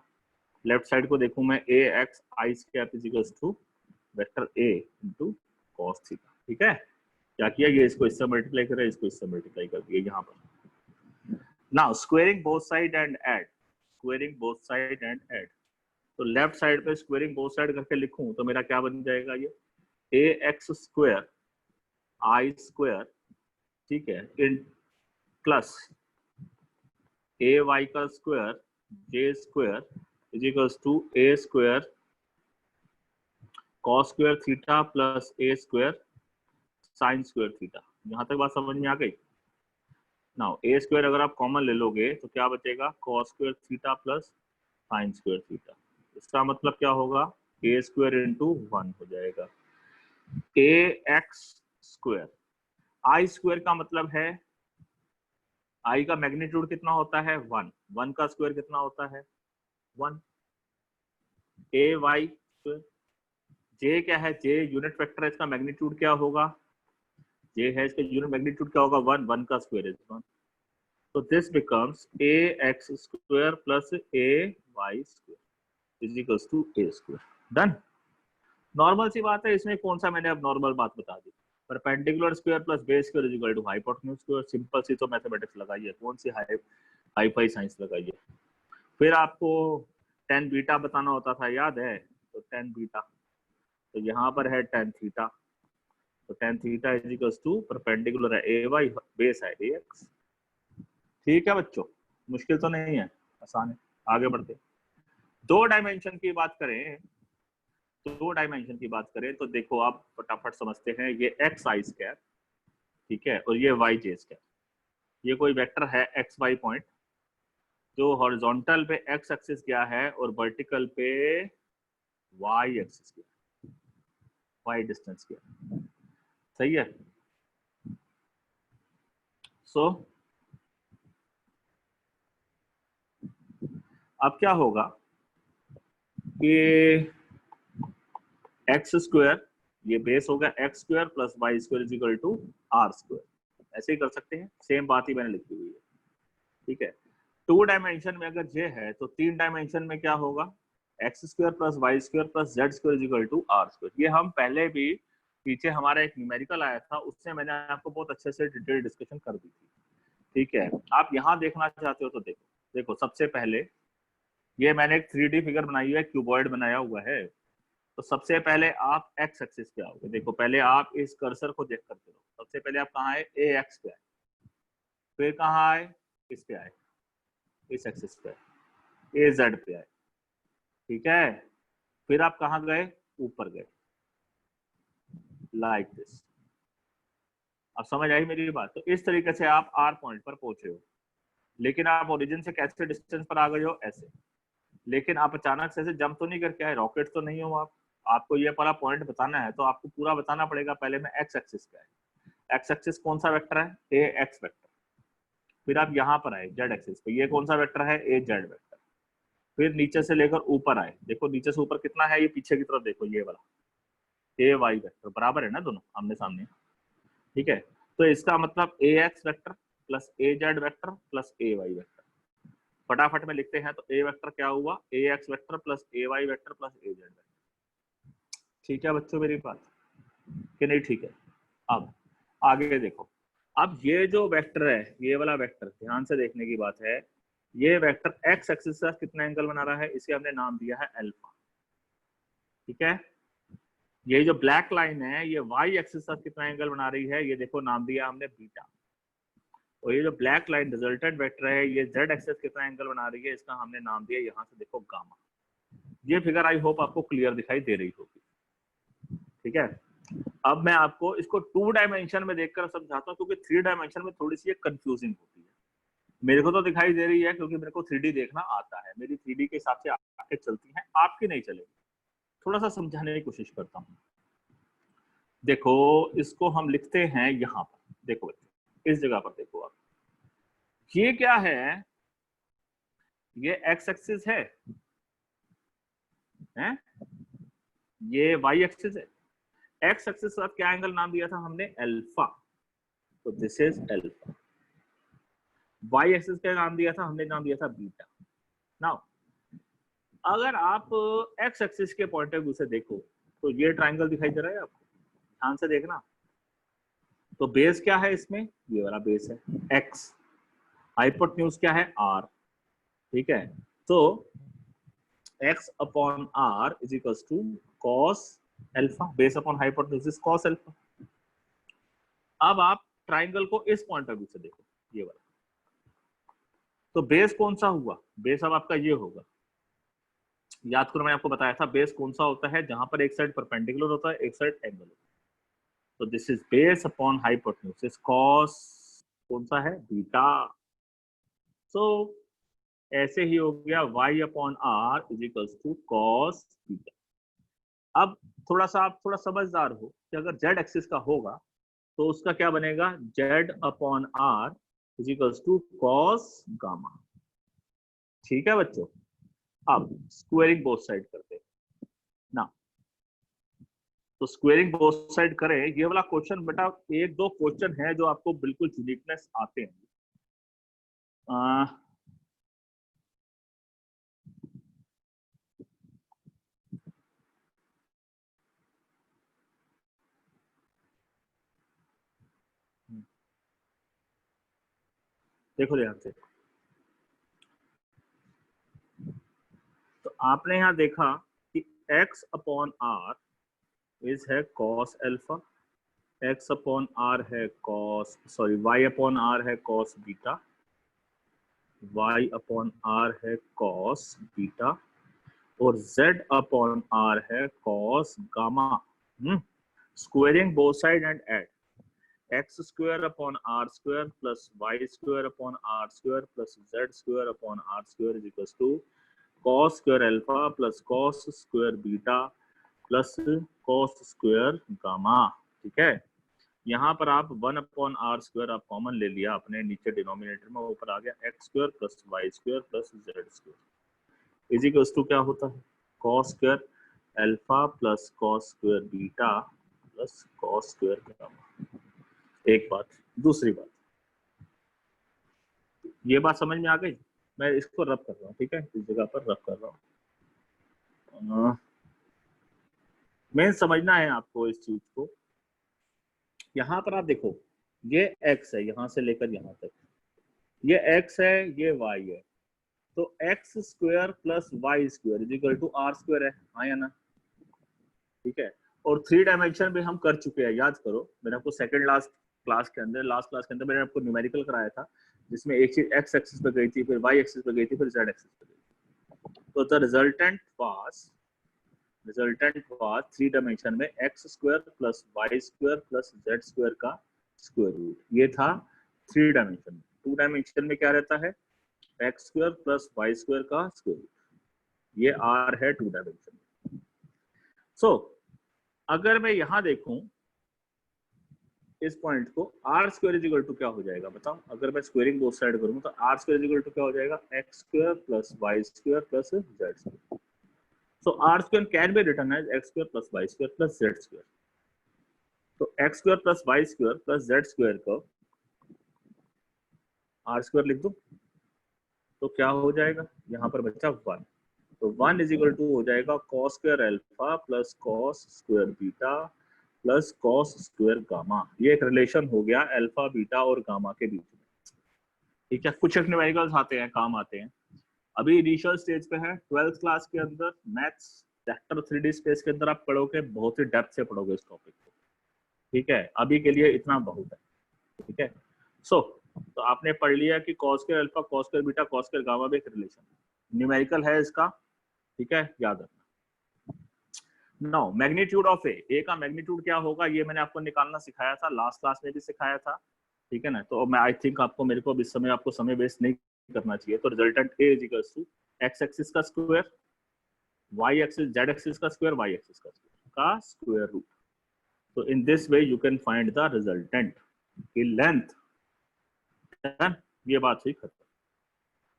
left side को देखूं मैं AX I cap is equals to vector A into cos theta. ठीक है, क्या किया, ये इसको इससे मल्टीप्लाई कर रहा है, इसको इससे मल्टीप्लाई कर दिया यहाँ पर। Now squaring both side and add, squaring both side and add, तो लेफ्ट साइड पे स्क्वेयरिंग बोथ साइड करके लिखूं तो मेरा क्या बन जाएगा, ये AX स्क्वायर आई स्क्वायर, ठीक है, इन प्लस AY का square J square is equals to A square cos square theta plus A square sine square theta. यहाँ तक बात समझ में आ गई। नाउ A स्क्वायर अगर आप कॉमन ले लोगे तो क्या बचेगा, cos square theta plus sign square theta. इसका मतलब क्या होगा, A स्क्वायर इंटू 1 हो जाएगा। AX स्क्वायर, आई स्क्वायर का मतलब है आई का मैग्नीट्यूड कितना होता है 1, 1 का स्क्वायर कितना होता है 1। AY स्क्वायर, J क्या है, J यूनिट वेक्टर है, इसका मैग्नीट्यूड क्या होगा, J है इसका यूनिट मैग्नीट्यूड क्या होगा 1, 1 का square is 1। So this becomes AX square plus AY square is equals to A square. Done. Normal सी बात है, इसमें कौन सा मैंने अब नॉर्मल बात बता दी, perpendicular square plus base square is equal to hypotenuse square. Simple सी तो मैथमेटिक्स लगाई है, कौन सी हाई फाई साइंस लगाई है। फिर आपको tan बीटा बताना होता था, याद है, तो tan बीटा, तो यहाँ पर है tan थीटा, तो tan theta is equal to perpendicular है AY, बेस है AX। ठीक है बच्चों, मुश्किल तो नहीं है, आसान है। आगे बढ़ते, दो डायमेंशन की बात करें तो देखो आप फटाफट समझते हैं, ये एक्स आई स्क्वायर, ठीक है, और ये वाई जे स्क्वायर। ये कोई वेक्टर है एक्स वाई पॉइंट जो हॉरिजॉन्टल पे एक्स एक्सिस गया है और वर्टिकल पे वाई एक्सिस गया, वाई डिस्टेंस गया, सही है। सो अब क्या होगा कि एक्स स्क्वायर, ये बेस हो गया x square plus Y square is equal to are square, ऐसे ही कर सकते हैं, सेम बात ही मैंने लिखी हुई है। ठीक है, 2 डायमेंशन में अगर जे है तो 3 डायमेंशन में क्या होगा, X square plus Y square plus Z square is equal to are square. ये हम पहले भी, पीछे हमारा एक न्यूमेरिकल आया था, उससे मैंने आपको बहुत अच्छे से डिटेल डिस्कशन कर दी थी। ठीक है, आप यहाँ देखना चाहते हो तो देखो, देखो सबसे पहले ये मैंने एक 3D फिगर बनाई है, क्यूबॉइड बनाया हुआ है। तो सबसे पहले आप एक्स एक्सिस पे आओगे, देखो पहले आप इस कर्सर को देख करके रहो, सबसे पहले आप कहाँ आए, ए एक्स पे आए, फिर कहाँ आए, इस पे आए, इस एक्सिस पे आए, ए जेड पे आए, ठीक है, फिर आप कहाँ गए, ऊपर गए, लाइक दिस। अब समझ आई मेरी बात। तो इस तरीके से आप आर पॉइंट पर पहुंचे हो, लेकिन आप ओरिजिन से कैसे डिस्टेंस पर आ गए हो, ऐसे। लेकिन आप अचानक से ऐसे जंप तो नहीं करके आए, रॉकेट तो नहीं हो आप, आपको ये पूरा पॉइंट बताना है तो आपको पूरा बताना पड़ेगा। पहले मैं एक्स एक्सिस पे आए, एक्स एक्सिस कौन सा वेक्टर है, ए एक्स वेक्टर, फिर आप यहाँ पर आए जेड एक्सिस पे, ये कौन सा वेक्टर है, ए जेड वेक्टर, फिर नीचे से लेकर ऊपर आए, देखो नीचे से ऊपर कितना है, ये पीछे की तरफ देखो, ये वाला ए वाई वेक्टर, बराबर है ना दोनों आमने सामने, ठीक है। तो इसका मतलब ए x vector plus a Z vector plus a Y vector. फटाफट में लिखते हैं, तो ए वेक्टर क्या हुआ, ए x vector plus a Y vector plus a Z vector. ठीक है बच्चों मेरी बात कि नहीं, ठीक है। अब आगे देखो, अब ये जो वेक्टर है, ये वाला वेक्टर ध्यान से देखने की बात है, ये वेक्टर एक्स एक्सिस का कितना एंगल बना रहा है, इसे हमने नाम दिया है अल्फा। ठीक है, ये जो ब्लैक लाइन है ये वाई एक्सिस का कितना एंगल बना रही है, ये देखो नाम दिया हमने बीटा। और ये जो ब्लैक लाइन रिजल्टेंट वेक्टर है ये जेड एक्सिस कितना एंगल बना रही है, इसका हमने नाम दिया यहाँ से देखो गामा। ये फिगर आई होप आपको क्लियर दिखाई दे रही होगी। ठीक है, अब मैं आपको इसको 2 डायमेंशन में देखकर समझाता हूँ, क्योंकि 3 डायमेंशन में थोड़ी सी ये कंफ्यूजिंग होती है। मेरे को तो दिखाई दे रही है क्योंकि मेरे को 3D देखना आता है, मेरी 3D के हिसाब से आंखें चलती हैं, आपकी नहीं चलेगी। थोड़ा सा समझाने की कोशिश करता हूँ। देखो इसको हम लिखते हैं यहाँ पर, देखो इस जगह पर देखो आप, ये क्या है, ये एक्स एक्सिस है, हैं? ये वाई एक्सिस है। एक्स एक्सिस का क्या एंगल नाम दिया था हमने, अल्फा, तो this is alpha. Y axis का नाम दिया था हमने, नाम दिया था बीटा। नाउ अगर आप एक्स एक्सिस के पॉइंट ऑफ व्यू से देखो तो ये ट्राइंगल दिखाई दे रहा है आपको, ध्यान से देखना। तो बेस क्या है इसमें, ये वाला बेस है एक्स, हाइपोटेन्यूज क्या है आर। ठीक है, तो x upon r is equals to cos alpha, base upon hypotenuse is cos alpha. अब आप ट्राइंगल को इस पॉइंट ऑफ व्यू से देखो, ये वाला, तो बेस कौन सा हुआ, बेस अब आपका ये होगा। याद करो मैंने आपको बताया था बेस कौन सा होता है, जहां पर एक साइड परपेंडिकुलर होता है एक साइड एंगल होता है। तो this is base upon hypotenuse is cos कौन सा है, बीटा। सो ऐसे ही हो गया y upon r is equals to cos beta. अब थोड़ा सा आप थोड़ा समझदार हो कि अगर z एक्सिस का होगा तो उसका क्या बनेगा, z upon r is equals to cos gamma. ठीक है बच्चों, अब स्क्वायरिंग बोथ साइड करते हैं ना। तो स्क्वायरिंग बोथ साइड करें, ये वाला क्वेश्चन बेटा, एक दो क्वेश्चन है जो आपको बिल्कुल यूनिकनेस आते हैं। देखो ध्यान से, तो आपने यहाँ देखा कि x अपॉन r इज है cos alpha, x upon r है cos, sorry y upon r है cos beta, y upon r है cos बीटा, और z अपॉन r है cos gamma. Squaring both side and add x square upon r square plus y square upon r square plus z square upon r square is equal to cos square alpha plus cos square beta plus cos square gamma. ठीक है, यहाँ पर आप 1 upon r square आप common ले लिया अपने, नीचे डिनोमिनेटर में, ऊपर आ गया x square plus Y square plus Z square is equals to क्या होता है, cos square alpha plus cos square beta plus cos square gamma. एक बात, दूसरी बात, ये बात समझ में आ गई, मैं इसको रब कर रहा हूँ। ठीक है, इस जगह पर रब कर रहा हूँ, मेन समझना है आपको इस चीज को। यहाँ पर आप देखो, ये x है यहाँ से लेकर यहाँ तक, ये x है ये y है, तो x square plus Y square is equal to are square है, हाँ या ना। ठीक है, और 3 डायमेंशन में हम कर चुके हैं, याद करो मैंने आपको सेकंड लास्ट क्लास के अंदर, लास्ट क्लास के अंदर मैंने आपको न्यूमेरिकल कराया था, जिसमें एक चीज एक्स एक्सिस पे गई थी, फिर वाई एक्सिस पे गई थी, फिर जेड एक्सिस पे गई थी। तो द रिजल्टेंट वाज 3 डायमेंशन में x square plus Y square plus Z square का स्क्वायर रूट, ये था 3 डायमेंशन में। 2 डायमेंशन में क्या रहता है, x square plus Y square का स्क्वायर रूट, ये आर है 2 डायमेंशन में। सो अगर मैं यहां देखूं इस पॉइंट को, are square is equal to क्या हो जाएगा बताओ, अगर मैं स्क्वायरिंग बोथ साइड करूं तो R square is equal to क्या हो जाएगा, x square plus Y square plus Z square. So R square can be written as X square plus Y square plus Z square. तो x square plus Y square plus Z square को are square लिख दो, तो क्या हो जाएगा, यहाँ पर बचा 1, तो 1 इज इक्वल टू हो जाएगा cos square alpha plus cos square beta plus cos square gamma. ये एक रिलेशन हो गया अल्फा बीटा और गामा के बीच में। ठीक है, कुछ न्यूमेरिकल्स आते हैं, काम आते हैं। अभी इनिशियल स्टेज पे है, 12th क्लास के अंदर मैथ्स चैप्टर 3D स्पेस के अंदर आप पढ़ोगे, बहुत ही डेप्थ से पढ़ोगे इस टॉपिक को। ठीक है, अभी के लिए इतना बहुत है। ठीक है, तो आपने पढ़ लिया कि cos square alpha, cos square beta, cos square gamma में एक रिलेशन न्यूमेरिकल है इसका। ठीक है, याद रखना। नाउ मैग्नीट्यूड ऑफ ए का मैग्नीट्यूड क्या होगा, ये मैंने आपको निकालना सिखाया था, लास्ट क्लास में भी सिखाया था। ठीक है ना, तो मैं आई थिंक आपको, मेरे को इस समय आपको समय वेस्ट नहीं करना चाहिए। तो resultant A is equals to X axis का square, Y axis, Z axis का स्क्वायर, वाई एक्सिस का स्क्वायर रूट। तो in this way you can find the resultant की लेंथ। ये बात हुई खत्म।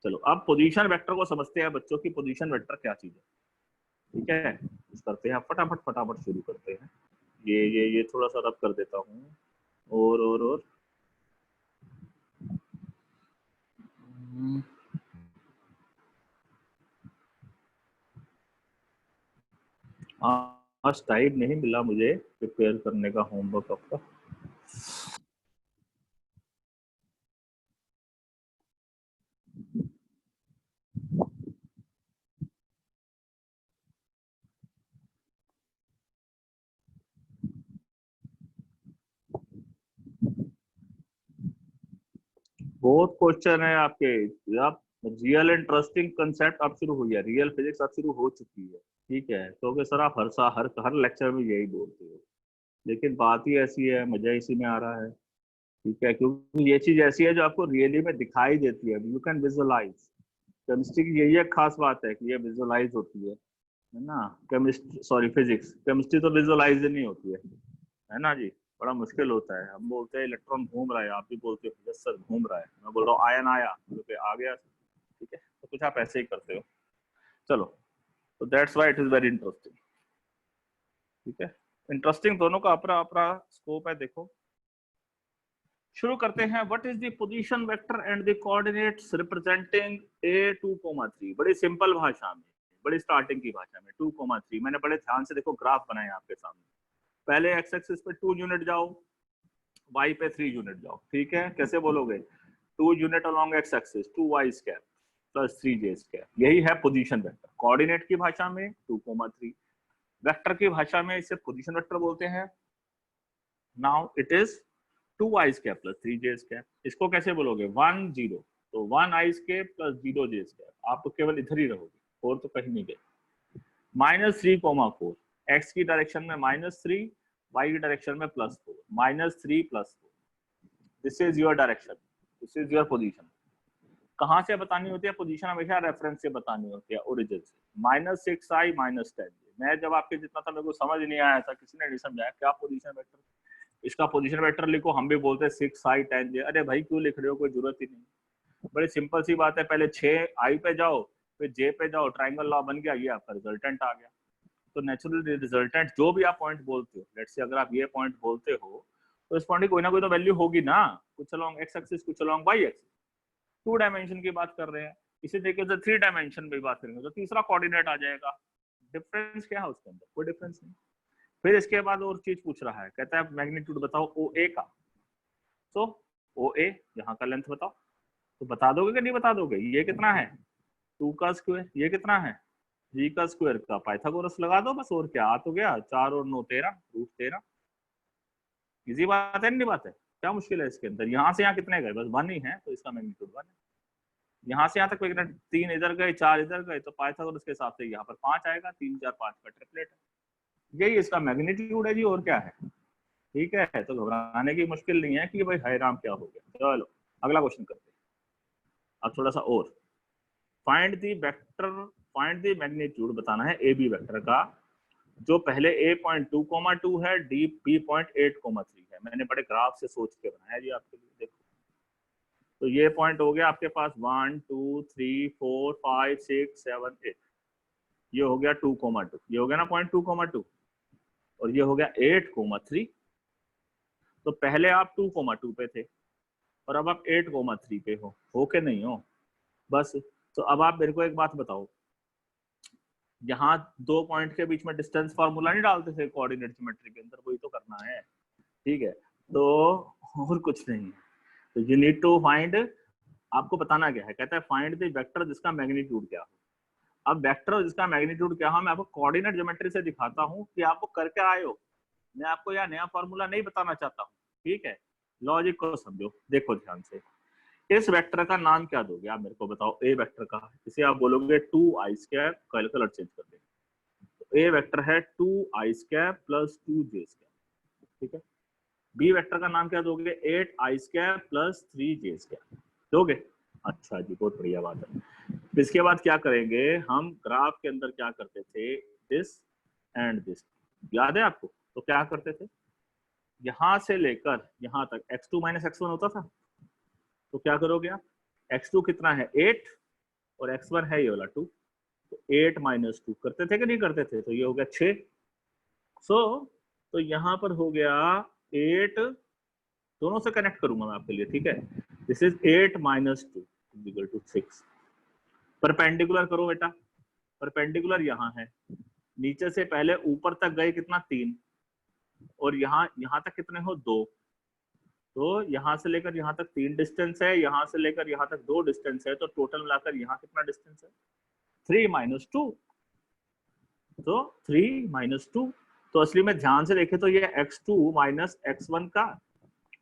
चलो अब पोजीशन वेक्टर को समझते हैं बच्चों की, पोजीशन वेक्टर क्या चीज है। ठीक है, करते हैं फटाफट शुरू करते हैं। ये थोड़ा सा रब कर देता हूँ और आज टाइम नहीं मिला मुझे प्रिपेयर करने का होमवर्क आपका। बहुत क्वेश्चन है आपके, आप रियल इंटरेस्टिंग कंसेप्ट अब शुरू हुई है, रियल फिजिक्स अब शुरू हो चुकी है। ठीक है, तो सर आप हर लेक्चर में यही बोलते हो, लेकिन बात ही ऐसी है, मजा इसी में आ रहा है। ठीक है, क्योंकि ये चीज ऐसी है जो आपको रियली में दिखाई देती है, यू कैन विजुअलाइज। केमिस्ट्री की यही एक खास बात है कि ये विजुअलाइज होती है ना। केमिस्ट्री, सॉरी फिजिक्स, केमिस्ट्री तो विजुअलाइज नहीं होती है ना जी, बड़ा मुश्किल होता है। हम बोलते हैं इलेक्ट्रॉन घूम रहा है, आप भी बोलते हो यस सर घूम रहा है, मैं बोल रहा हूँ आयन आया, तो आ गया। ठीक है, तो कुछ आप ऐसे ही करते हो। चलो, तो that's why it is very interesting. ठीक है, इंटरेस्टिंग दोनों का अपना अपना स्कोप है। देखो शुरू करते हैं। What is the position vector and the coordinates representing a2,3। बड़ी सिंपल भाषा में, बड़ी स्टार्टिंग की भाषा में 2,3। मैंने बड़े ध्यान से देखो ग्राफ बनाए आपके सामने। पहले एक्स एक्सिस पे 2 यूनिट जाओ, वाई पे 3 यूनिट जाओ। ठीक है, कैसे बोलोगे, 2 unit along x axis 2y square plus 3j square. यही है पोजीशन वेक्टर। कोऑर्डिनेट की भाषा में 2,3, वेक्टर की भाषा में इसे पोजीशन वेक्टर बोलते हैं। Now it is 2y square plus 3j square. इसको कैसे बोलोगे, 1 0, तो 1i square plus 0j square. आप तो केवल इधर ही रहोगे, और तो कहीं नहीं गए। -3,4, एक्स की डायरेक्शन में -3, वाई की डायरेक्शन में +4, -3 +4। This is your direction, this is your position. कहां से बतानी होती है पोजीशन, हमेशा रेफरेंस से बतानी होती है, ओरिजिन से। -6i -10j। मैं जब आपके जितना था मेरे को समझ नहीं आया था, किसी ने नहीं समझाया क्या पोजीशन वेक्टर, इसका पोजीशन वेक्टर लिखो। हम भी बोलते हैं 6i 10j। अरे भाई क्यों लिख रहे हो, कोई जरूरत ही नहीं। बड़ी सिंपल सी बात है, पहले 6i पे जाओ, फिर j पे जाओ, ट्राइंगल लॉ बन गया, ये आपका रिजल्टेंट आ गया। तो नेचुरल रिजल्टेंट जो भी आप पॉइंट बोलते हो, लेट्स से अगर आप ये पॉइंट बोलते हो, तो इस पॉइंट की कोई ना कोई तो वैल्यू होगी ना, कुछ अलोंग एक्स एक्सिस, कुछ अलोंग वाई एक्सिस। 2 डायमेंशन की बात कर रहे हैं, इसी तरीके से 3 डायमेंशन में बात करेंगे तो तीसरा कोऑर्डिनेट आ जाएगा। डिफरेंस क्या है उसके अंदर, कोई डिफरेंस नहीं। फिर इसके बाद और चीज पूछ रहा है, कहता है मैग्नीट्यूड बताओ ओ ए का। तो ओ ए यहाँ का लेंथ बताओ, तो बता दोगे कि नहीं बता दोगे। ये कितना है, 2 का स्क्वायर। ये कितना है, जी का स्क्वायर का पाइथागोरस लगा दो बस, और क्या। आ तो गया, 4 और 9 13, √13। इजी बात है, नहीं बात है, क्या मुश्किल है इसके अंदर। यहाँ से यहाँ कितने गए, बस 1 ही है, तो इसका मैग्नीट्यूड 1 है। यहाँ से यहाँ तक 3 इधर गए, 4 इधर गए, तो पाइथागोरस के हिसाब से यहाँ पर 5 आएगा। 3 4 5 का ट्रिपलेट है, यही इसका मैग्नीट्यूड है जी, और क्या है। ठीक है, तो घबराने की मुश्किल नहीं है कि भाई हाय राम क्या हो गया। चलो अगला क्वेश्चन करते हैं। अब थोड़ा सा और, find the vector, find the magnitude बताना है ए बी वेक्टर का, जो पहले a.2,2 है, डी b.8,3 है। मैंने बड़े ग्राफ से सोच के बनाया जी आपके लिए। देखो तो ये पॉइंट हो गया आपके पास 1 2 3 4 5 6 7 8। ये हो गया 2,2, ये हो गया ना पॉइंट 2,2, और ये हो गया 8,3। तो पहले आप 2,2 पे थे, और अब आप 8,3 पे हो के नहीं हो बस। तो अब आप मेरे को एक बात बताओ, यहाँ 2 पॉइंट के बीच में डिस्टेंस फॉर्मूला नहीं डालते थे कोऑर्डिनेट ज्योमेट्री के अंदर, वही तो करना है, ठीक है। तो और कुछ नहीं, तो यू नीड टू फाइंड, आपको बताना क्या है, कहता है फाइंड द वेक्टर जिसका मैग्नीट्यूड क्या हो। अब वेक्टर जिसका मैग्नीट्यूड क्या हो, मैं आपको कोऑर्डिनेट ज्योमेट्री से दिखाता हूँ कि आपको करके आए हो, मैं आपको यहाँ नया फॉर्मूला नहीं बताना चाहता हूँ, ठीक है। लॉजिक को समझो, देखो ध्यान से, इस वेक्टर का नाम क्या दोगे आप मेरे को बताओ, ए वेक्टर का, इसे आप बोलोगे 2i², कलर चेंज कर देंगे, तो ए वेक्टर है 2i² प्लस 2j², ठीक है। बी वेक्टर का नाम क्या दोगे, 8i² प्लस 3j² दोगे। अच्छा जी, बहुत बढ़िया बात है। इसके बाद क्या करेंगे, हम ग्राफ के अंदर क्या करते थे, दिस एंड दिस, याद है आपको, तो क्या करते थे, यहां से लेकर यहां तक x2 माइनस x1 होता था, तो क्या करोगे आप, x2 कितना है 8 और x1 है ये वाला 2, तो 8 माइनस 2 करते थे कि नहीं करते थे, तो ये हो गया 6। तो यहाँ पर हो गया 8, दोनों से कनेक्ट करूंगा मैं आपके लिए, ठीक है। This is 8 minus 2 equal to 6। Perpendicular करो बेटा, परपेंडिकुलर यहाँ है, नीचे से पहले ऊपर तक गए कितना 3, और यहाँ तक कितने हो 2, तो यहाँ से लेकर यहाँ तक 3 डिस्टेंस है, यहाँ से लेकर यहाँ तक 2 डिस्टेंस है, तो टोटल मिलाकर यहाँ कितना डिस्टेंस है 3 माइनस 2, तो 3 माइनस 2, तो असली में ध्यान से देखें तो ये x2 माइनस x1 का,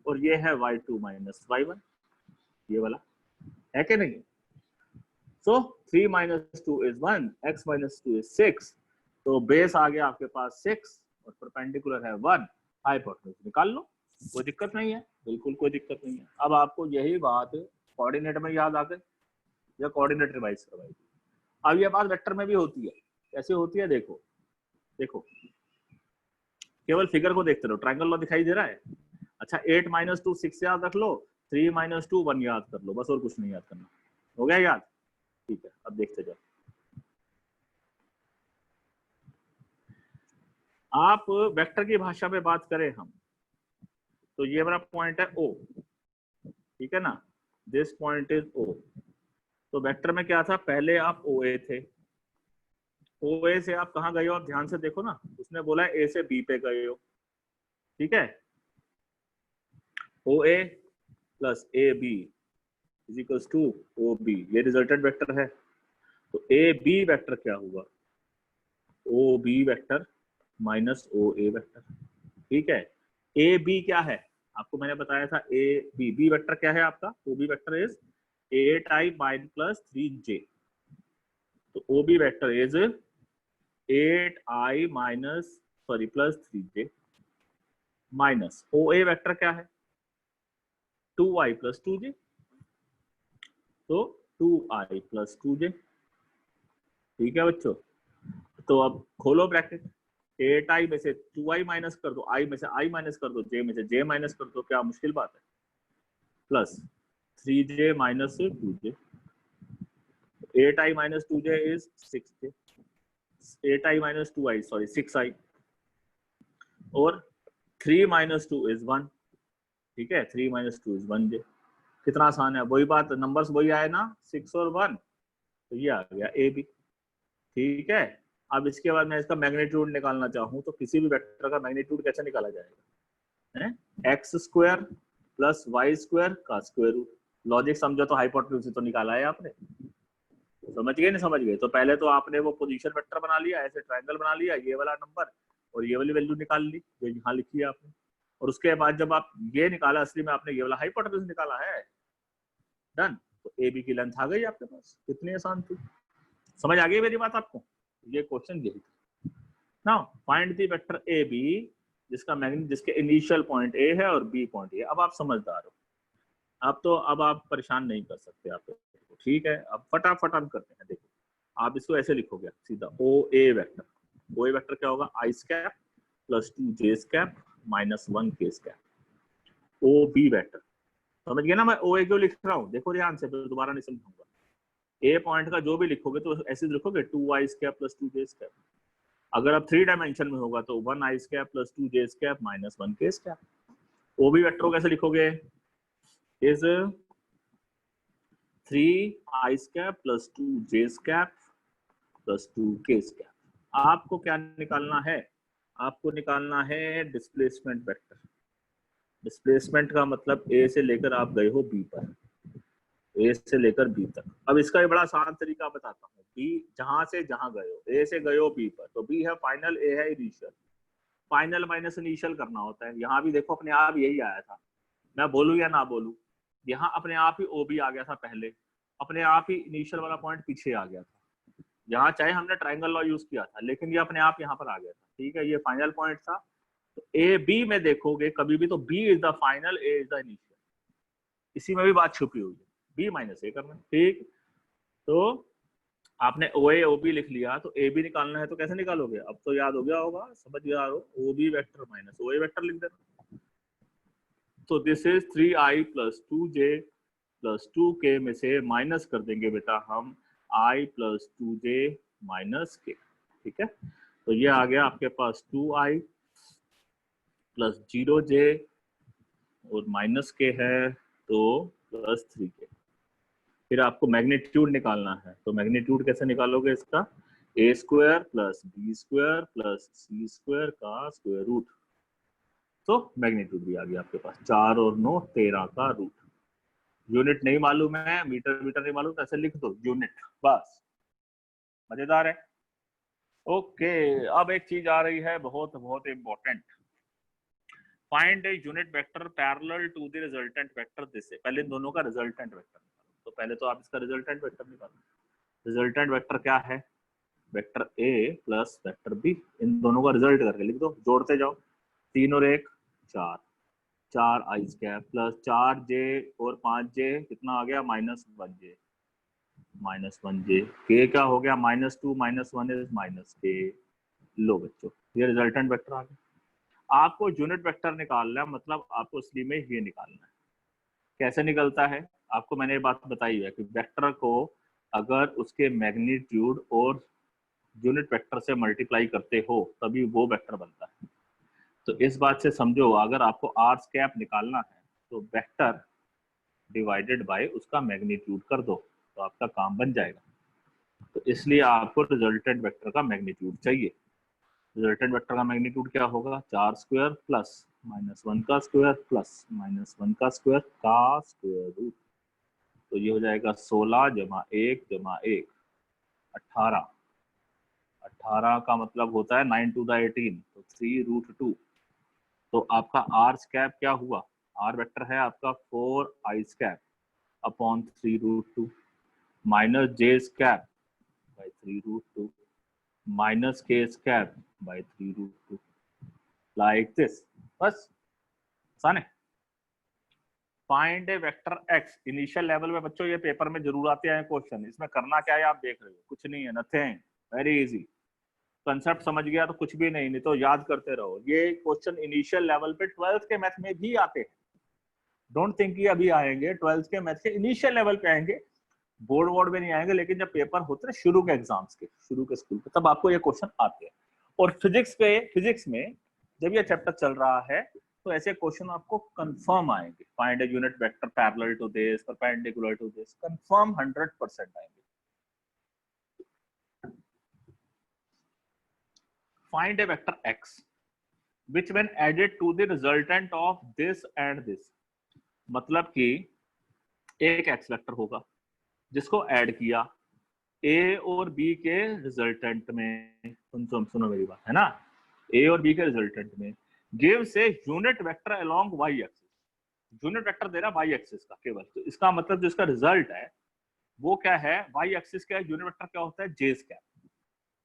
और ये है y2 माइनस y1, ये वाला है कि नहीं। सो 3 minus 2 is 1, x minus 2 is 6, तो बेस आ गया आपके पास 6 और परपेंडिकुलर है 1, हाइपोटेन्यूज निकाल लो, कोई दिक्कत नहीं है, बिल्कुल कोई दिक्कत नहीं है। अब आपको यही बात कोऑर्डिनेट में याद आ गई या कोऑर्डिनेट रिवाइज करवाई। अब ये बात वेक्टर में भी होती है, कैसे होती है, देखो देखो, केवल फिगर को देखते रहो, ट्रायंगल लॉ दिखाई दे रहा है। अच्छा 8 माइनस 2 6 याद रख लो, 3 माइनस 2 1 याद कर लो, बस और कुछ नहीं याद करना, हो गया याद, ठीक है। अब देखते जाओ, आप वेक्टर की भाषा में बात करें हम, तो ये मेरा पॉइंट है O, ठीक है ना, दिस पॉइंट इज O। तो वेक्टर में क्या था, पहले आप OA थे, OA से आप कहाँ गए हो, आप ध्यान से देखो ना, उसने बोला है A से B पे गए हो, ठीक है। OA plus AB is equals to OB, ये रिजल्टेंट वेक्टर है। तो AB वेक्टर क्या हुआ, OB vector minus OA vector, ठीक है। AB क्या है, आपको मैंने बताया था AB, B वेक्टर क्या है आपका, OB vector is 8i plus 3j, तो OB vector is 8i minus plus 3j, minus OA vector क्या है 2i प्लस 2j, तो 2i प्लस 2j, ठीक है बच्चों। तो अब खोलो ब्रैकेट, 8i में से 2i माइनस कर दो, i में से i माइनस कर दो, j में से j माइनस कर दो, क्या मुश्किल बात है, plus 3j minus 2j, 8i minus 2j is 6j, 8i minus 2i sorry 6i, और 3 माइनस 2 इज 1, ठीक है, 3 माइनस 2 इज 1j, कितना आसान है, वही बात, नंबर्स वही आए ना 6 और 1, तो ये आ गया AB, ठीक है। अब इसके बाद मैं इसका मैग्नीट्यूड निकालना चाहूँ तो किसी भी वेक्टर का मैग्नीट्यूड कैसे निकाला जाएगा, x square plus Y square का स्क्वायर रूट, लॉजिक समझो तो हाइपोटेन्यूज से तो निकाला है आपने, समझ गए नहीं समझ गए, तो पहले तो आपने वो पोजीशन वेक्टर बना लिया, ऐसे ट्रायंगल बना लिया, ये वाला नंबर और ये वाली वैल्यू निकाल ली जो यहाँ लिखी है आपने, और उसके बाद जब आप ये निकाला असली में आपने ये वाला हाइपोटेन्यूज निकाला है, डन, तो ए बी की लेंथ आ गई आपके पास, कितनी आसान थी, समझ आ गई मेरी बात आपको, ये क्वेश्चन यही था। Now find the vector A B जिसका मैग्नीट्यूड, जिसके इनिशियल पॉइंट ए है और बी पॉइंट ए। अब आप समझदार हो, अब आप परेशान नहीं कर सकते आप, ठीक है। अब फटाफट हम करते हैं, देखो आप इसको ऐसे लिखोगे सीधा, ओ A vector, O A vector क्या होगा, I cap plus 2j cap minus 1k cap, O B vector, समझ गए ना मैं ओ ए क्यों लिख रहा हूँ, देखो ध्यान से, फिर दोबारा नहीं समझाऊंगा, ए पॉइंट का जो भी लिखोगे तो ऐसे लिखोगे 2i square plus 2j square, अगर आप 3 डायमेंशन में होगा तो 1i square plus 2j square minus 1k square. O B vector को कैसे लिखोगे, is 3i square plus 2j square plus 2k square, आपको क्या निकालना है, आपको निकालना है डिस्प्लेसमेंट वेक्टर। डिस्प्लेसमेंट का मतलब ए से लेकर आप गए हो बी पर, ए से लेकर बी तक। अब इसका एक बड़ा आसान तरीका बताता हूँ, बी जहां से जहां गए हो, ए से गए हो बी पर, तो बी है फाइनल, ए है इनिशियल। फाइनल माइनस इनिशियल करना होता है। यहाँ भी देखो अपने आप यही आया था, मैं बोलूं या ना बोलूं, यहाँ अपने आप ही ओ बी आ गया था पहले, अपने आप ही इनिशियल वाला पॉइंट पीछे आ गया था। यहाँ चाहे हमने ट्राइंगल लॉ यूज किया था, लेकिन ये अपने आप यहाँ पर आ गया था। ठीक है, ये फाइनल पॉइंट था। तो ए बी में देखोगे कभी भी तो B is the final, A is the initial. इसी में भी बात छुपी हुई है, बी माइनस ए करना। ठीक, तो आपने ओ ए ओ बी लिख लिया, तो ए बी निकालना है तो कैसे निकालोगे, अब तो याद हो गया होगा, समझ गया हो, ओ B vector minus O A vector लिख देना। तो this is 3i plus 2j plus 2k में से माइनस कर देंगे बेटा हम i plus 2j minus k। ठीक है, तो ये आ गया आपके पास 2i प्लस 0j और माइनस k है तो प्लस 3k। फिर आपको मैग्नीट्यूड निकालना है, तो मैग्नीट्यूड कैसे निकालोगे इसका, A square plus B square plus C square का स्क्वायर रूट। तो मैग्नीट्यूड भी आ गया आपके पास, 4 और 9 13 का रूट। यूनिट नहीं मालूम है, मीटर मीटर नहीं मालूम, तो ऐसे लिख दो यूनिट, बस। मजेदार है। ओके, अब एक चीज आ रही है बहुत बहुत important, find a unit vector parallel to the resultant vector this. पहले इन दोनों का रिजल्टेंट वेक्टर निकालो। तो पहले तो आप इसका रिजल्टेंट वेक्टर निकालो। रिजल्टेंट वेक्टर क्या है, vector A plus vector B, इन दोनों का रिजल्ट करके लिख दो, जोड़ते जाओ। 3 और 1 4, 4 आई स्क्वायर प्लस 4j और 5j कितना आ गया, -1j, -1j। के क्या हो गया, -2 -1 इज -k। लो बच्चों, ये रिजल्टेंट वेक्टर आ गया। आपको यूनिट वेक्टर निकालना है, मतलब आपको असली में ये निकालना है। कैसे निकलता है, आपको मैंने ये बात बताई है कि वेक्टर को अगर उसके मैग्नीट्यूड और यूनिट वेक्टर से मल्टीप्लाई करते हो तभी वो वेक्टर बनता है। तो इस बात से समझो, अगर आपको आर स्कैप निकालना है तो वेक्टर डिवाइडेड बाय उसका मैग्नीट्यूड कर दो तो आपका काम बन जाएगा। तो इसलिए आपको रिजल्टेंट वेक्टर का मैग्नीट्यूड चाहिए। रिजल्टेंट वेक्टर का मैग्नीट्यूड क्या होगा, 4 स्क्वायर प्लस -1 का स्क्वायर प्लस -1 का स्क्वायर का स्क्वायर रूट। तो ये हो जाएगा 16 जमा 1 जमा 1 18। 18 का मतलब होता है 9 to the 18, तो 3√2। तो आपका आर स्कैप क्या हुआ, आर वेक्टर है आपका 4i cap upon 3√2 minus J cap by 3√2 minus K cap by 3√2 like this. बस आसान है। फाइंड ए वेक्टर एक्स। इनिशियल लेवल में बच्चों ये पेपर में जरूर आते हैं क्वेश्चन, इसमें करना क्या है आप देख रहे हो, कुछ नहीं है, नथिंग, वेरी इजी। कंसेप्ट समझ गया तो कुछ भी नहीं, नहीं तो याद करते रहो। ये क्वेश्चन इनिशियल लेवल पे 12th के मैथ में भी आते हैं, डोंट थिंक कि अभी आएंगे, 12th के मैथ के इनिशियल लेवल पे आएंगे, बोर्ड वोर्ड में नहीं आएंगे। लेकिन जब पेपर होते हैं शुरू के एग्जाम्स के, शुरू के स्कूल के, तब आपको ये क्वेश्चन आते हैं। और फिजिक्स में जब ये चैप्टर चल रहा है तो ऐसे क्वेश्चन आपको कंफर्म आएंगे। Find a unit vector parallel to this, perpendicular to this, confirm 100% आएंगे। Find A vector x which when added to the resultant of this and this। मतलब कि एक x वेक्टर होगा जिसको ऐड किया a और b के रिजल्टेंट में, सुनो मेरी बात है ना, a और b के रिजल्टेंट में गिव से unit vector along y axis. Unit vector दे रहा y एक्सिस का केवल, तो इसका मतलब जो इसका रिजल्ट है वो क्या है, y एक्सिस का यूनिट वेक्टर क्या होता है, j स्क्वायर,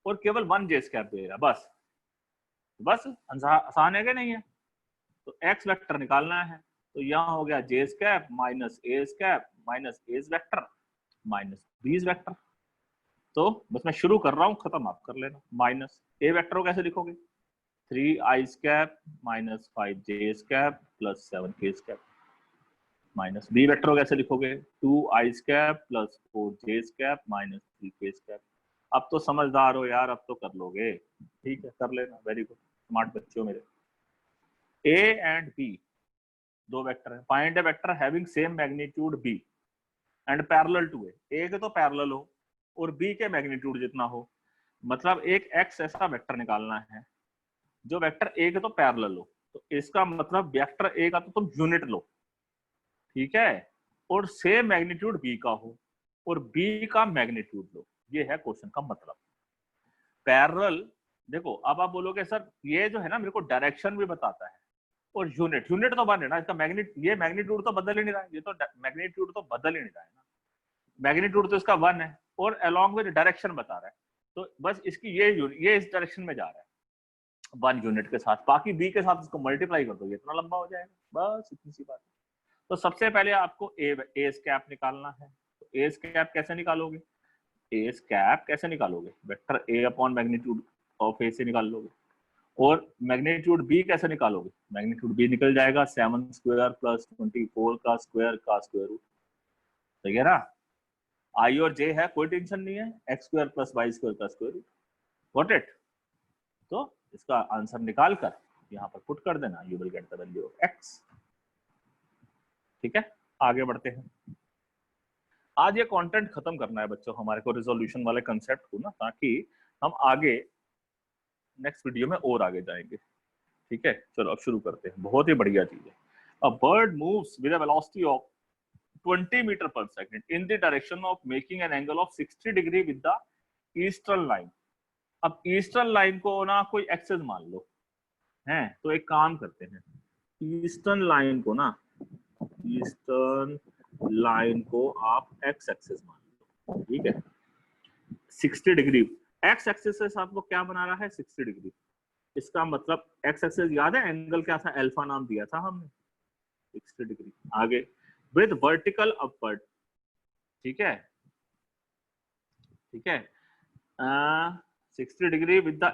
और केवल 1 j स्क्वायर दे रहा, बस बस आसान है कि नहीं है। तो x वेक्टर निकालना है, तो यहाँ हो गया j square minus a square minus a vector minus b vector. तो बस मैं शुरू कर रहा हूँ, खत्म आप कर लेना। माइनस a वेक्टर को कैसे लिखोगे, 3i square minus 5j square plus 7k square. Minus b vector को कैसे लिखोगे, 2i square plus 4j square minus 3k square. अब तो समझदार हो यार, अब तो कर लोगे, ठीक है कर लेना, वेरी गुड, स्मार्ट बच्चों मेरे। a एंड b दो वेक्टर है, find A vector having same magnitude b and parallel to a। के तो पैरेलल हो और b के मैग्नीट्यूड जितना हो। मतलब एक x ऐसा वेक्टर निकालना है जो वेक्टर a के तो पैरेलल हो, तो इसका मतलब वेक्टर a का तो तुम यूनिट लो, ठीक है, और सेम मैग्नीट्यूड b का हो और b का मैग्नीट्यूड लो। ये है क्वेश्चन का मतलब। पैरेलल, देखो अब आप बोलोगे सर ये जो है ना मेरे को डायरेक्शन भी बताता है और यूनिट, यूनिट तो बन है ना इसका, ये मैग्नीट्यूड तो बदल ही नहीं रहा है, ये तो मैग्नीट्यूड तो बदल ही नहीं रहा है ना, मैग्नीट्यूड तो इसका 1 है और अलोंग विद डायरेक्शन बता रहा है, तो बस इसकी ये इस डायरेक्शन में जा रहा है 1 यूनिट के साथ, बाकी b के साथ इसको मल्टीप्लाई कर दो, ये इतना लंबा हो जाएगा, बस इतनी सी बात है। तो सबसे पहले आपको ए स्कैप निकालना है, तो ए स्कैप कैसे निकालोगे, ए स्कैप कैसे निकालोगे, vector A upon magnitude of A से निकाल लोगे, और मैग्नीट्यूड बी कैसे निकालोगे, मैग्नीट्यूड बी निकल जाएगा 7 स्क्वायर प्लस 24 का स्क्वायर रूट, ठीक है ना, आई और जे है कोई टेंशन नहीं है, x square plus Y square का स्क्वायर रूट, गॉट इट। तो इसका आंसर निकाल कर यहाँ पर पुट कर देना, you will get the value of x. ठीक है, आगे बढ़ते हैं। आज ये कंटेंट खत्म करना है बच्चों हमारे को, रिजोल्यूशन वाले कंसेप्ट को ना, ताकि हम आगे नेक्स्ट वीडियो में और आगे जाएंगे। ठीक है, चलो अब शुरू करते हैं। बहुत ही बढ़िया चीज है। A bird moves with a velocity of 20 metre per second in the direction of making an angle of 60 degree with the eastern line. अब ईस्टर्न लाइन को ना कोई एक्सेस मान लो है, तो एक काम करते हैं, ईस्टर्न लाइन को ना, ईस्टर्न लाइन को आप एक्स एक्सेस मान लो, ठीक है, 60 डिग्री एक्स एक्सेस से आपको क्या बना रहा है, 60 डिग्री। इसका मतलब एक्स एक्सेस याद है, एंगल क्या था, अल्फा नाम दिया था हमने, 60 डिग्री। आगे विद वर्टिकल अपवर्ड, ठीक है, ठीक है, 60 degree with the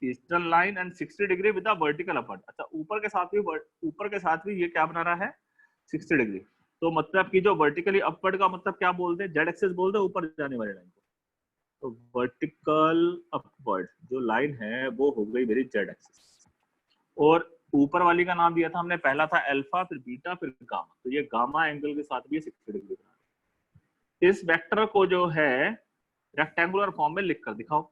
eastern line and 60 degree with the vertical upward. अच्छा, ऊपर के साथ भी ये क्या बना रहा है, 60 डिग्री। तो मतलब कि जो वर्टिकली अपवर्ड का मतलब क्या बोलते हैं, जेड एक्सेस बोलते हैं ऊपर जाने वाली लाइन को। तो वर्टिकल अपवर्ड जो लाइन है वो हो गई मेरी जेड एक्सिस, और ऊपर वाली का नाम दिया था हमने, पहला था अल्फा, फिर बीटा, फिर गामा, तो ये गामा एंगल के साथ भी 60 डिग्री बना रहा है। इस वेक्टर को जो है रेक्टेंगुलर फॉर्म में लिख कर दिखाओ।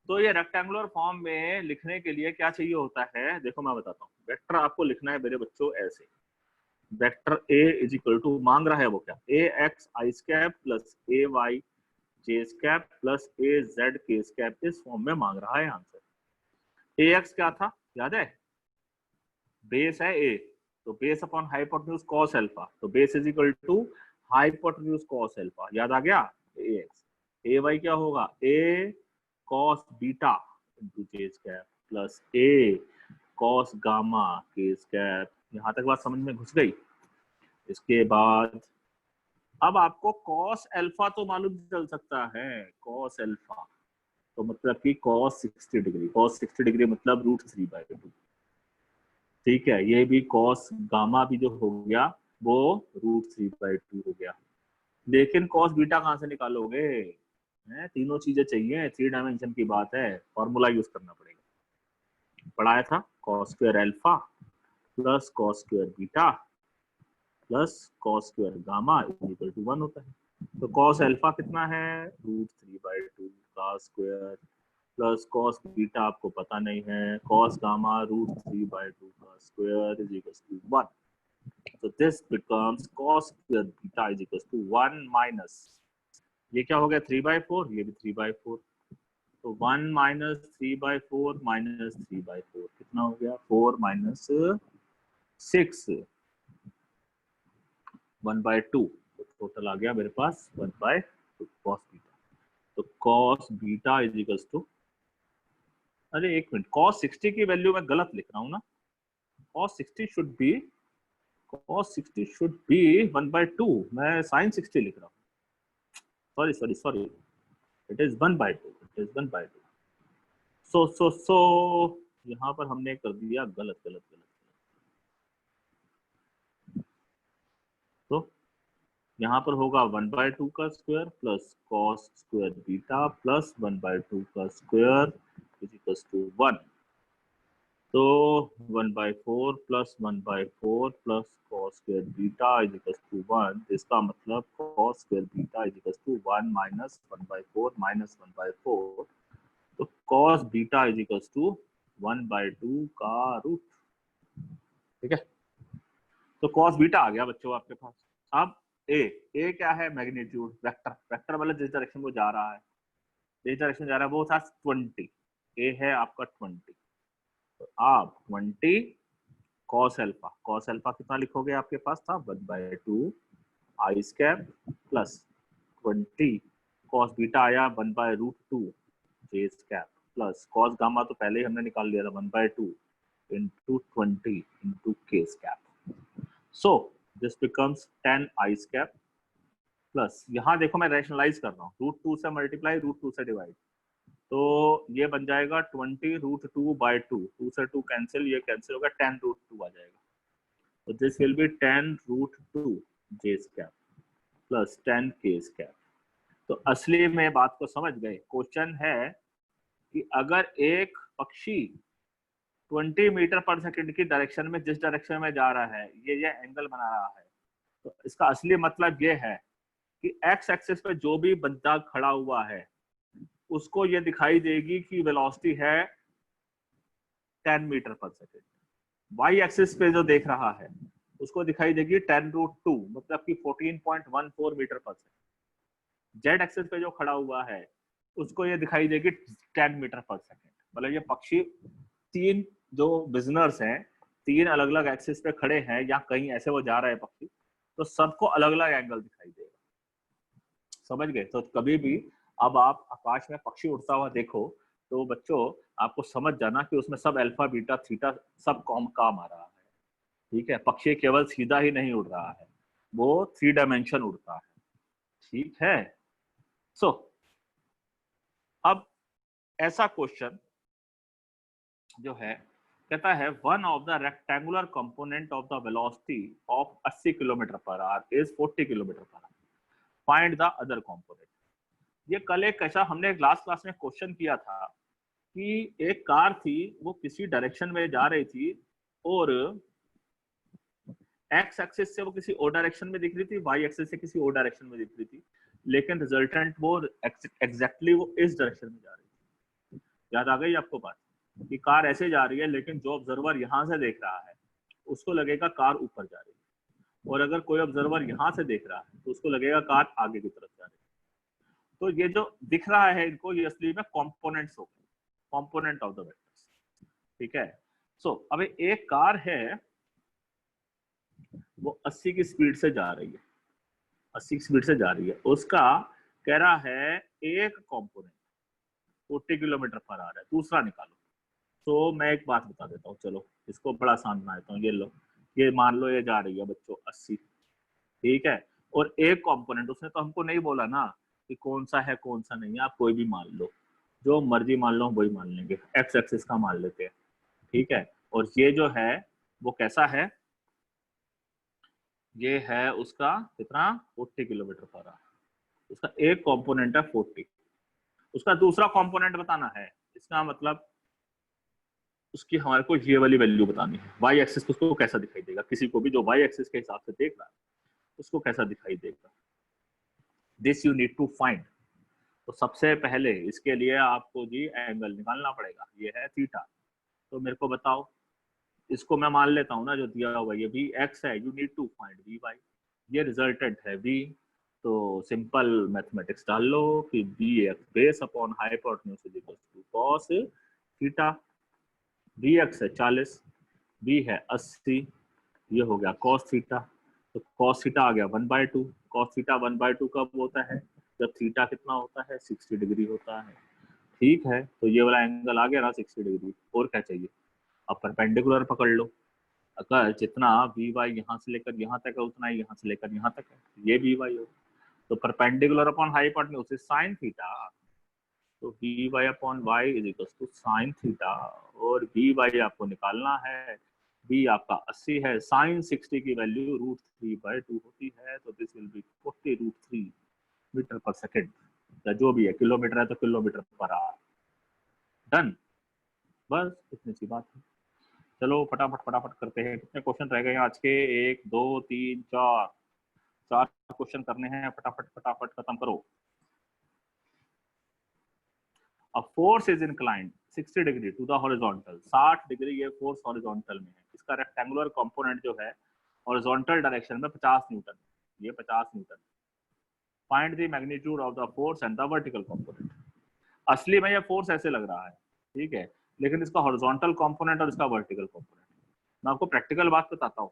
तो ये रेक्टेंगुलर फॉर्म में लिखने के लिए क्या चाहिए होता है, देखो मैं बताता हूँ। वेक्टर आपको लिखना है मेरे बच्चों ऐसे, vector a is equal to, मांग रहा है वो क्या, a x i cap plus a y j cap plus a z k cap, इस फॉर्म में मांग रहा है आंसर। ए एक्स क्या था याद है, बेस है ए, तो base upon hypotenuse cos alpha, तो base is equal to hypotenuse cos alpha, याद आ गया। ए एक्स, ए वाई क्या होगा, A cos beta into J square plus A cos gamma के स्क्वायर। यहां तक बात समझ में घुस गई। इसके बाद अब आपको कॉस अल्फा तो मालूम चल सकता है, कॉस अल्फा तो मतलब कि कॉस 60 डिग्री, कॉस 60 डिग्री मतलब √3/2, ठीक है। ये भी कॉस गामा भी जो हो गया वो √3/2 हो गया। लेकिन कॉस बीटा कहां से निकालोगे, तीनों चीजें चाहिए, 3 डायमेंशन की बात है, फॉर्मूला यूज करना पड़ेगा। पढ़ाया था cos square alpha plus cos square beta plus cos square gamma equal to 1 होता है। तो कॉस अल्फा कितना है, √3/2 का स्क्वायर प्लस कॉस बीटा आपको पता नहीं है, कॉस गामा √3/2 का square is equal to 1। So this becomes cos square beta is equals to 1 minus, ये क्या हो गया 3/4, ये भी 3/4, तो 1 minus 3/4 minus 3/4 कितना हो गया, 4 minus 6 1/2, तो टोटल आ गया मेरे पास 1/2 cos बीटा। तो cos beta is equals to, अरे एक मिनट, cos 60 की वैल्यू मैं गलत लिख रहा हूँ ना, cos 60 should be, cos 60 should be 1/2, मैं sin 60 लिख रहा हूँ, sorry, it is 1/2, it is 1/2। सो यहाँ पर हमने कर दिया गलत। तो यहाँ पर होगा 1/2 का square plus cos square beta plus 1/2 का स्क्वायर इज इक्वल्स टू 1। तो 1/4 plus 1/4 plus cos square beta is equals to 1, इसका मतलब cos square beta is equals to 1 minus 1/4 minus 1/4 cos beta is equal to 1/2 का root. ठीक है, तो cos beta आ गया बच्चों आपके पास। अब ए क्या है, मैग्नीट्यूड वेक्टर, वेक्टर मतलब जिस डायरेक्शन में जा रहा है, जिस डायरेक्शन जा रहा है वो था 20, ए है आपका 20, तो आप 20 cos अल्फा कितना लिखोगे, आपके पास था 1/2 आई स्क्वायर प्लस 20 cos बीटा आया 1/√2 जे स्क्वायर प्लस cos गामा तो पहले ही हमने निकाल लिया था 1/2 into 20 into k square. So this becomes 10 I square plus, यहाँ देखो मैं रैशनलाइज कर रहा हूँ, √2 से मल्टीप्लाई √2 से डिवाइड, तो ये बन जाएगा 20√2/2, 2 से 2 कैंसिल, ये कैंसिल होगा, 10√2 आ जाएगा। तो this will be 10√2 J square plus 10 के स्क्वायर। तो असली में बात को समझ गए। क्वेश्चन है कि अगर एक पक्षी 20 मीटर पर सेकंड की डायरेक्शन में, जिस डायरेक्शन में जा रहा है, ये एंगल बना रहा है, तो इसका असली मतलब ये है कि एक्स एक्सिस पे जो भी बंदा खड़ा हुआ है उसको ये दिखाई देगी कि वेलोसिटी है 10 metre per second. Y axis पे जो देख रहा है उसको दिखाई देगी 10√2 मतलब कि 14.14 metre per second. Z axis पे जो खड़ा हुआ है उसको ये दिखाई देगी 10 मीटर पर सेकंड। मतलब ये पक्षी, तीन जो विजनर्स हैं, तीन अलग अलग एक्सिस पे खड़े हैं या कहीं ऐसे वो जा रहे हैं पक्षी, तो सबको अलग अलग एंगल दिखाई देगा। समझ गए? तो कभी भी अब आप आकाश में पक्षी उड़ता हुआ देखो तो बच्चों आपको समझ जाना कि उसमें सब अल्फा बीटा थीटा सब काम आ रहा है। ठीक है, पक्षी केवल सीधा ही नहीं उड़ रहा है, वो 3 डायमेंशन उड़ता है। ठीक है, सो अब ऐसा क्वेश्चन जो है कहता है one of the rectangular component of the velocity of 80 kilometre per hour is 40 kilometre per hour, find the other component. ये कल एक ऐसा हमने लास्ट क्लास में क्वेश्चन किया था कि एक कार थी, वो किसी डायरेक्शन में जा रही थी और एक्स एक्सिस से वो किसी और डायरेक्शन में दिख रही थी, वाई एक्सिस से किसी और डायरेक्शन में दिख रही थी, लेकिन रिजल्टेंट वो एग्जैक्टली वो इस डायरेक्शन में जा रही थी। याद आ गई आपको बात कि कार ऐसे जा रही है, लेकिन जो ऑब्जर्वर यहाँ से देख रहा है उसको लगेगा कार ऊपर जा रही है, और अगर कोई ऑब्जर्वर यहाँ से देख रहा है तो उसको लगेगा कार आगे की तरफ जा रही है। तो ये जो दिख रहा है इनको, ये असली में कॉम्पोनेंट्स हो गए, कॉम्पोनेंट ऑफ द वेक्टर्स। ठीक है, सो अब एक कार है, वो 80 की स्पीड से जा रही है, 80 की स्पीड से जा रही है, उसका कह रहा है एक कंपोनेंट 40 किलोमीटर पर आ रहा है, दूसरा निकालो। तो मैं एक बात बता देता हूँ, चलो इसको बड़ा आसान बना देता हूँ। ये लो, ये मान लो ये जा रही है बच्चों 80, ठीक है, और एक कंपोनेंट, उसने तो हमको नहीं बोला ना कि कौन सा है कौन सा नहीं है, आप कोई भी मान लो, जो मर्जी मान लो वही मान लेंगे, एक्स एक्सिस का मान लेते हैं। ठीक है, और ये जो है वो कैसा है, ये है उसका कितना 40 किलोमीटर पर आवर, उसका एक कंपोनेंट है 40, उसका दूसरा कंपोनेंट बताना है, इसका मतलब उसकी हमारे को ये वाली वैल्यू बतानी है, वाई एक्सिस उसको कैसा दिखाई देगा, किसी को भी जो वाई एक्सिस के हिसाब से देख रहा है उसको कैसा दिखाई देगा, this you need to find. तो सबसे पहले इसके लिए आपको जी एंगल निकालना पड़ेगा, ये है थीटा, तो मेरे को बताओ, इसको मैं मान लेता हूँ ना जो दिया हुआ ये भी एक्स है, you need to find v y, ये रिजल्टेंट है v, तो सिंपल मैथमेटिक्स डाल लो कि b x base upon hypotenuse is equal to cos theta, b x है 40, बी है 80, ये हो गया कॉस थीटा, तो कॉस थीटा आ गया 1/2, कॉस थीटा 1/2 कब होता है, जब थीटा कितना होता है 60 डिग्री होता है। ठीक है, तो ये वाला एंगल आ गया ना 60 डिग्री, और क्या चाहिए, अब परपेंडिकुलर पकड़ लो, अगर जितना वी वाई यहाँ से लेकर यहाँ तक है उतना ही यहाँ से लेकर यहाँ तक है, ये वी वाई हो, तो perpendicular upon hypotenuse sine theta, तो V Y upon Y is equal to sine theta, और वी वाई आपको निकालना है, बी आपका 80 है, साइन 60 की वैल्यू √3/2 होती है, तो दिस विल बी 40√3 मीटर पर सेकेंड, या जो भी है, किलोमीटर है तो किलोमीटर पर आवर। डन, बस इतनी सी बात है। चलो फटाफट फटाफट करते हैं, कितने क्वेश्चन रह गए आज के, 1 2 3 4, 4 क्वेश्चन करने हैं, फटाफट फटाफट खत्म करो। A force is inclined 60 degree to the horizontal, 60 degree ये फोर्स हॉरिजॉन्टल में है, इसका रेक्टेंगुलर कंपोनेंट जो है हॉरिजॉन्टल डायरेक्शन में 50 न्यूटन, ये 50 Newton. Find the magnitude of the force and the vertical component. असली में ये फोर्स ऐसे लग रहा है, ठीक है, लेकिन इसका हॉरिजॉन्टल कंपोनेंट और इसका वर्टिकल कंपोनेंट। मैं आपको प्रैक्टिकल बात बताता हूँ।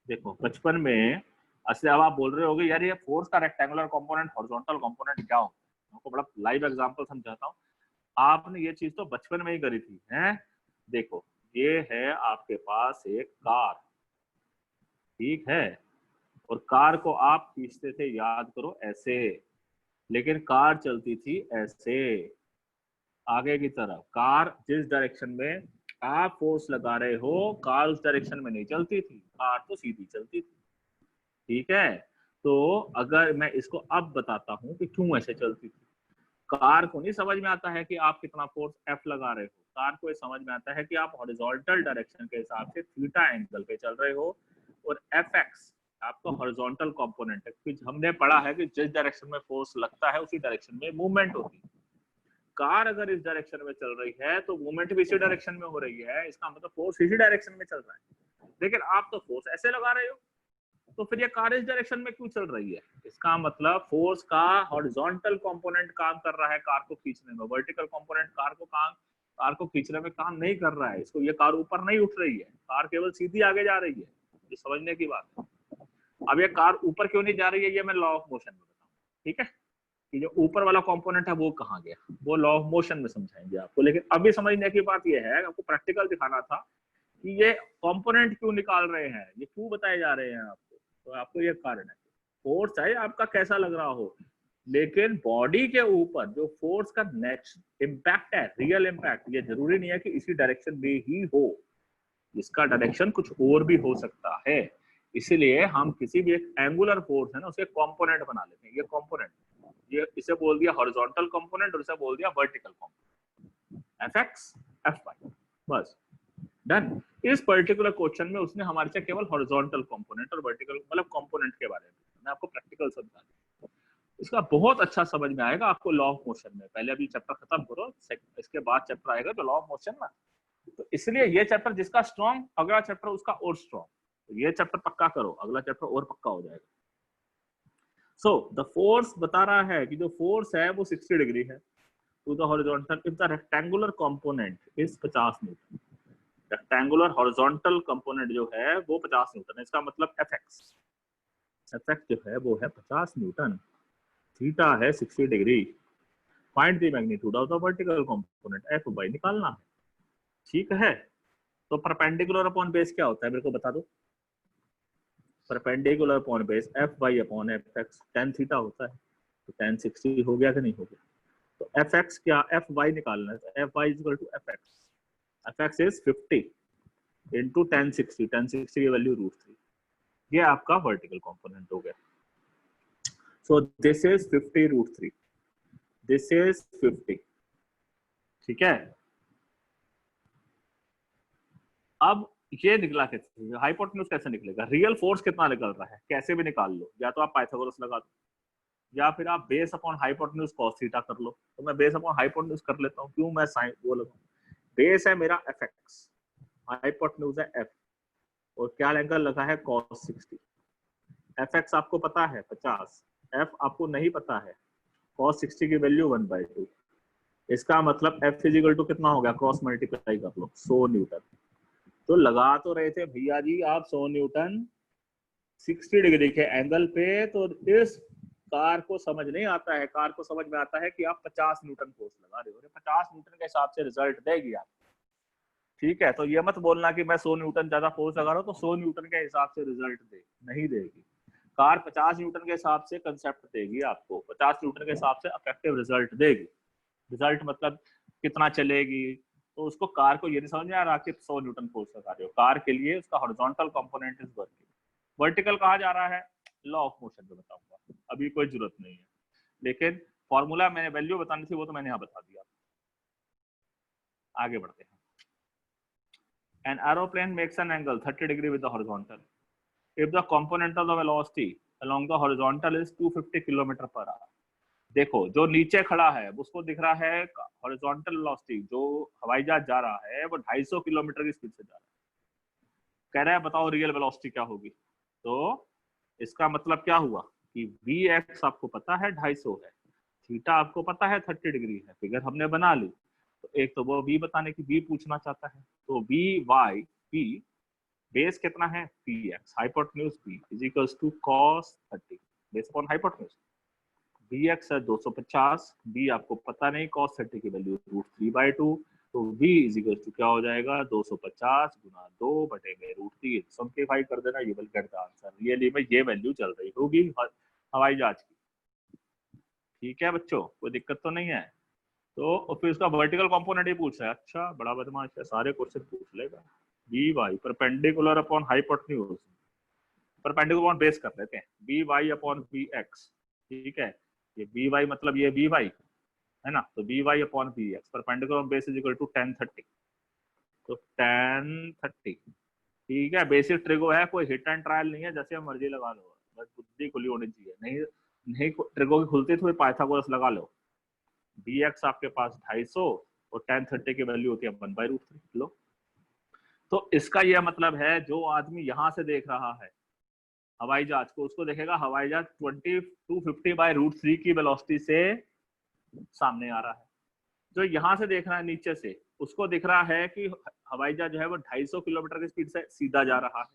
देखो बचपन में असली, अब आप बोल रहे होगे यार ये फोर्स का रेक्टेंगुलर कंपोनेंट हॉरिजॉन्टल कंपोनेंट क्या हो, आपको बड़ा लाइव एग्जांपल समझाता हूँ। आपने ये चीज तो बचपन में ही करी थी, हैं? देखो ये है आपके पास एक कार, ठीक है, और कार को आप खींचते थे, याद करो ऐसे, लेकिन कार चलती थी ऐसे आगे की तरफ। कार जिस डायरेक्शन में आप फोर्स लगा रहे हो, कार उस डायरेक्शन में नहीं चलती थी, कार तो सीधी चलती थी, ठीक है। तो अगर मैं इसको अब बताता हूँ कि क्यों ऐसे चलती थी। कार को नहीं समझ में आता है कि आप कितना फोर्स एफ लगा रहे हो, कार को ये समझ में आता है कि आप हॉरिजॉन्टल डायरेक्शन के हिसाब से थीटा एंगल पे चल रहे हो, और एफ एक्स आपका हॉरिजॉन्टल कंपोनेंट है, क्योंकि हमने पढ़ा है कि जिस डायरेक्शन में फोर्स लगता है उसी डायरेक्शन में मूवमेंट होती है। कार अगर इस डायरेक्शन में चल रही है तो मूवमेंट भी इसी डायरेक्शन में हो रही है, इसका मतलब फोर्स इसी डायरेक्शन में चल रहा है। लेकिन आप तो फोर्स ऐसे लगा रहे हो, तो फिर ये कार इस डायरेक्शन में क्यों चल रही है? इसका मतलब फोर्स का हॉरिजॉन्टल कंपोनेंट काम कर रहा है कार को खींचने में, वर्टिकल कंपोनेंट कार को खींचने में काम नहीं कर रहा है। इसको ये कार ऊपर नहीं उठ रही है, कार केवल सीधी आगे जा रही है, ये समझने की बात है। अब ये कार ऊपर क्यों नहीं जा रही है, ये मैं लॉ ऑफ मोशन में बताऊं, ठीक है, कि जो ऊपर वाला कंपोनेंट है वो कहाँ गया, वो लॉ ऑफ मोशन में समझाएंगे आपको। लेकिन अभी समझने की बात ये है, आपको प्रैक्टिकल दिखाना था कि ये कंपोनेंट क्यों निकाल रहे हैं, ये क्यों बताए जा रहे हैं आपको। तो आपको ये कारण है, फोर्स चाहे आपका कैसा लग रहा हो, लेकिन बॉडी के ऊपर जो फोर्स का नेचुरल इम्पैक्ट है, रियल इम्पैक्ट, ये जरूरी नहीं है कि इसी डायरेक्शन में ही हो, इसका डायरेक्शन कुछ और भी हो सकता है। इसीलिए हम किसी भी एक एंगुलर फोर्स है ना, उसके कंपोनेंट बना लेते हैं। ये कंपोनेंट, ये इसे बोल दिया हॉरिजॉन्टल कंपोनेंट और इसे बोल दिया vertical component, F x F y, बस डन। इस पर्टिकुलर क्वेश्चन में उसने हमारे से केवल हॉरिजॉन्टल कंपोनेंट और वर्टिकल मतलब कंपोनेंट के बारे में, मैं आपको प्रैक्टिकल समझा दूं, इसका बहुत अच्छा समझ में आएगा आपको लॉ ऑफ मोशन में। पहले अभी चैप्टर खत्म करो, इसके बाद चैप्टर आएगा तो लॉ ऑफ मोशन ना, तो इसलिए ये चैप्टर जिसका स्ट्रॉन्ग, अगला चैप्टर उसका और स्ट्रॉन्ग, तो ये चैप्टर पक्का करो, अगला चैप्टर और पक्का हो जाएगा। सो द फोर्स बता रहा है कि जो फोर्स है वो 60 डिग्री है to the horizontal if the rectangular component is 50 newton. Rectangular horizontal component जो है वो 50 न्यूटन है, इसका मतलब एफ एक्स जो है वो है 50 न्यूटन, थीटा है 60 degree. Find the magnitude of the vertical component, F y निकालना है, ठीक है। तो परपेंडिकुलर अपॉन बेस क्या होता है मेरे को बता दो। Perpendicular upon base F y upon F x, tan theta होता है, तो tan 60 हो गया कि नहीं हो गया। तो एफ एक्स क्या, एफ वाई निकालना है, तो F y equal to F x is 50 into tan 60, tan 60 की वैल्यू √3, ये आपका वर्टिकल कंपोनेंट हो गया। So this is 50 √3, this is 50, ठीक है। अब ये निकला कैसे, हाइपोटेन्यूज कैसे निकलेगा, रियल फोर्स कितना निकल रहा है कैसे भी निकाल लो, या तो आप पाइथागोरस लगा दो या फिर आप base upon hypotenuse cos theta कर लो। तो मैं बेस अपॉन हाइपोटेन्यूज कर लेता हूँ, क्यों मैं साइन वो लगाऊं, बेस है मेरा एफ एक्स, हाइपोटेन्यूज है एफ, और क्या एंगल लगा है cos 60। एफ एक्स आपको पता है 50, एफ आपको नहीं पता है, cos 60 की वैल्यू 1/2, इसका मतलब एफ इज इक्वल टू कितना हो गया, क्रॉस मल्टीप्लाई कर लो 100 न्यूटन। तो लगा तो रहे थे भैया जी आप 100 न्यूटन 60 डिग्री के एंगल पे, तो इस कार को समझ नहीं आता है, कार को समझ में आता है कि आप 50 न्यूटन फोर्स लगा रहे हो, 50 न्यूटन के हिसाब से रिजल्ट देगी आप, ठीक है। तो ये मत बोलना कि मैं 100 न्यूटन ज्यादा फोर्स लगा रहा हूँ तो 100 न्यूटन के हिसाब से रिजल्ट दे, नहीं देगी। कार 50 न्यूटन के हिसाब से कंसेप्ट देगी आपको, 50 न्यूटन के हिसाब से इफेक्टिव रिजल्ट देगी। रिजल्ट मतलब कितना चलेगी, तो उसको कार को ये नहीं समझ में आ रहा कि 100 न्यूटन फोर्स लगा रहे हो, कार के लिए उसका horizontal component is working. Vertical कहा जा रहा है, लॉ ऑफ मोशन में बताऊंगा, अभी कोई जरूरत नहीं है, लेकिन फॉर्मूला मैंने वैल्यू बतानी थी वो तो मैंने यहाँ बता दिया। आगे बढ़ते हैं। An aeroplane makes an angle 30 degree with the horizontal. If the component of the velocity along the horizontal is 250 km/h, देखो जो नीचे खड़ा है उसको दिख रहा है हॉरिजॉन्टल वेलोसिटी, जो हवाई जहाज जा रहा है वो 250 किलोमीटर की स्पीड से जा रहा है। कह रहा है बताओ रियल वेलोसिटी क्या होगी। तो इसका मतलब क्या हुआ कि Vx आपको पता है 250 है, थीटा आपको पता है 30 डिग्री है, फिगर हमने बना ली। तो एक तो वो V बताने की V पूछना चाहता है, तो V बेस कितना है Px, hypotenuse P is equals to cos 30 base upon hypotenuse. Vx है 250, B आपको पता नहीं, cos 30 की वैल्यू √3/2, तो V इज इक्वल टू क्या हो जाएगा 250 गुना 2 बटे में √3। सिंप्लीफाई कर देना, ये will get the answer. Really में ये वैल्यू चल रही होगी हवाई जहाज की। ठीक है बच्चों, कोई दिक्कत तो नहीं है। तो फिर उसका वर्टिकल कंपोनेंट ही पूछ रहा है। अच्छा बड़ा बदमाश है, सारे क्वेश्चन पूछ लेगा। Vy perpendicular upon hypotenuse, perpendicular upon base कर लेते हैं, Vy अपॉन Vx। ठीक है, ये Vy मतलब ये Vy है ना, तो Vy upon Vx perpendicular upon base is equal to tan 30। तो tan 30 ठीक है, बेसिक ट्रिगो है, कोई हिट एंड ट्रायल नहीं है, जैसे मर्जी लगा लो, बस बुद्धि खुली होनी चाहिए। नहीं नहीं ट्रिगो की खुलती तो पाइथागोरस लगा लो। Vx आपके पास 250 और tan 30 की वैल्यू होती है 1/√3। लो, तो इसका यह मतलब है जो आदमी यहां से देख रहा है हवाई जहाज को, उसको देखेगा हवाई जहाज 250/√3 की वेलोसिटी से सामने आ रहा है। जो यहां से देख रहा है नीचे से, उसको दिख रहा है कि हवाई जहाज जो है वो 250 किलोमीटर की स्पीड से सीधा जा रहा है।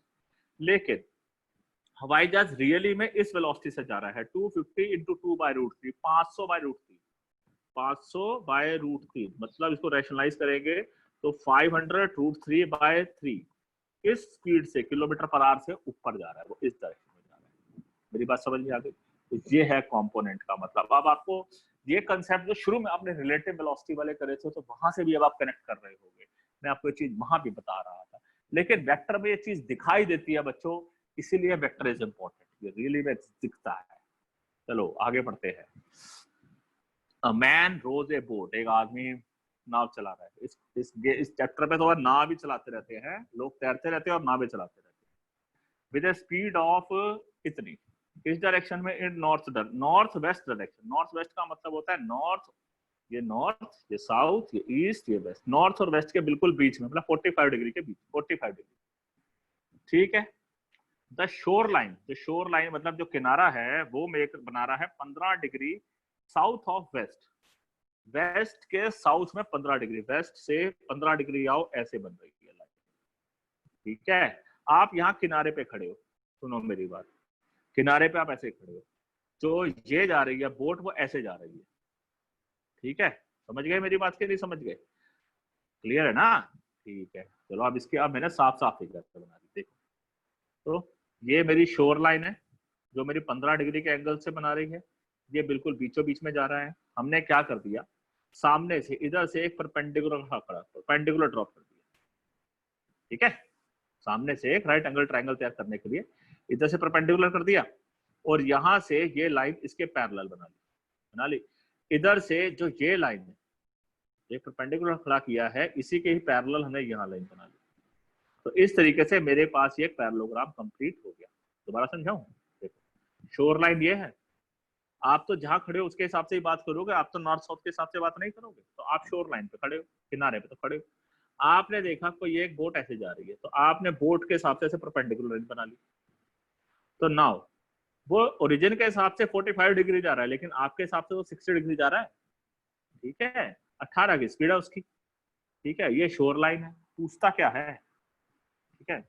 लेकिन हवाई जहाज रियली में इस वेलोसिटी से जा रहा है 250 × 2/√3, 500/√3, 500/√3, मतलब इसको रैशनलाइज करेंगे तो 500√3/3 इस स्पीड से किलोमीटर पर आवर से ऊपर जा रहा है, वो इस डायरेक्शन में जा रहा है। मेरी बात समझ में आ गई? तो ये है कंपोनेंट का मतलब। अब आपको ये कंसेप्ट जो शुरू में आपने रिलेटिव वेलोसिटी वाले करे थे, तो वहां से भी अब आप कनेक्ट कर रहे होंगे। मैं आपको ये चीज वहां भी बता रहा था, लेकिन वेक्टर में ये चीज दिखाई देती है बच्चों, इसीलिए वेक्टर इज इंपॉर्टेंट, ये रियली में दिखता है। चलो आगे बढ़ते हैं। A man rose A boat, एक आदमी नाव चला रहा है। इस चैप्टर पे तो नाव भी चलाते रहते हैं लोग, तैरते रहते हैं और नावें चलाते रहते हैं विद ए स्पीड ऑफ इतनी, इस डायरेक्शन में in north west direction. North west का मतलब होता है नॉर्थ, ये नॉर्थ, ये साउथ, ये ईस्ट, ये वेस्ट। नॉर्थ और वेस्ट के बिल्कुल बीच में, मतलब 45 डिग्री के बीच, 45 डिग्री। ठीक है, द शोर लाइन, जो शोर लाइन मतलब जो किनारा है वो बना रहा है 15 degree south of west. West के साउथ में 15 डिग्री, वेस्ट से 15 डिग्री आओ, ऐसे बन रही है लाइन। ठीक है, आप यहाँ किनारे पे खड़े हो, सुनो मेरी बात, किनारे पे आप ऐसे खड़े हो, जो ये जा रही है बोट वो ऐसे जा रही है। ठीक है, समझ गए मेरी बात की नहीं समझ गए? क्लियर है ना? ठीक है, चलो अब इसके अब मैंने साफ साफ फिगर बना दी। देखो, तो ये मेरी शोर लाइन है जो मेरी 15 डिग्री के एंगल से बना रही है, ये बिल्कुल बीचों बीच में जा रहा है। हमने क्या कर दिया, सामने से इधर से एक परपेंडिकुलर ड्रॉप कर दिया। ठीक है, सामने से एक राइट एंगल ट्रायंगल तैयार करने के लिए इधर से परपेंडिकुलर कर दिया, और यहां से ये लाइन इसके पैरेलल बना ली। इधर से जो ये लाइन है, ये परपेंडिकुलर खड़ा किया है, इसी के ही पैरेलल हमने यहाँ लाइन बना ली। तो इस तरीके से मेरे पास ये पैरेललोग्राम कंप्लीट हो गया। दोबारा समझाऊं? देखो, शोर लाइन ये है, आप तो जहां खड़े हो उसके हिसाब से ही बात करोगे, आप तो नॉर्थ साउथ के हिसाब से बात नहीं करोगे। तो आप शोर लाइन पे खड़े हो, किनारे पे तो खड़े हो, आपने देखा कोई एक बोट ऐसे जा रही है, तो आपने बोट के हिसाब से परपेंडिकुलर लाइन बना ली। तो नाउ वो ओरिजिन के हिसाब से 45 डिग्री जा रहा है, लेकिन आपके हिसाब से वो 60 डिग्री जा रहा है। ठीक है, 18 की स्पीड है उसकी। ठीक है, ये शोर लाइन है। पूछता क्या है? ठीक है,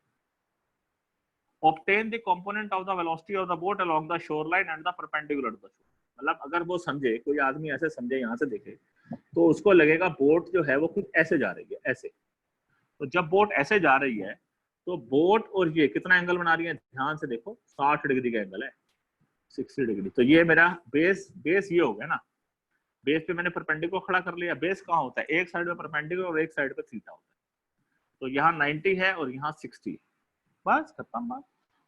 obtain the component of the velocity of the boat along the shoreline and the perpendicular to the shore। मतलब अगर वो समझे, कोई आदमी ऐसे समझे, यहाँ से देखे, तो उसको लगेगा बोट जो है वो कुछ ऐसे जा रही है, ऐसे। तो जब बोट ऐसे जा रही है, तो बोट और ये कितना एंगल बना रही है, ध्यान से देखो, 60 डिग्री का एंगल है, 60 डिग्री। तो ये मेरा बेस ये हो गया ना, बेस पे मैंने परपेंडिकुलर खड़ा कर लिया। बेस कहाँ होता है? एक साइड पे परपेंडिकुलर और एक साइड पे थीटा होता है। तो यहाँ 90 है और यहाँ 60 है, बस खत्म बात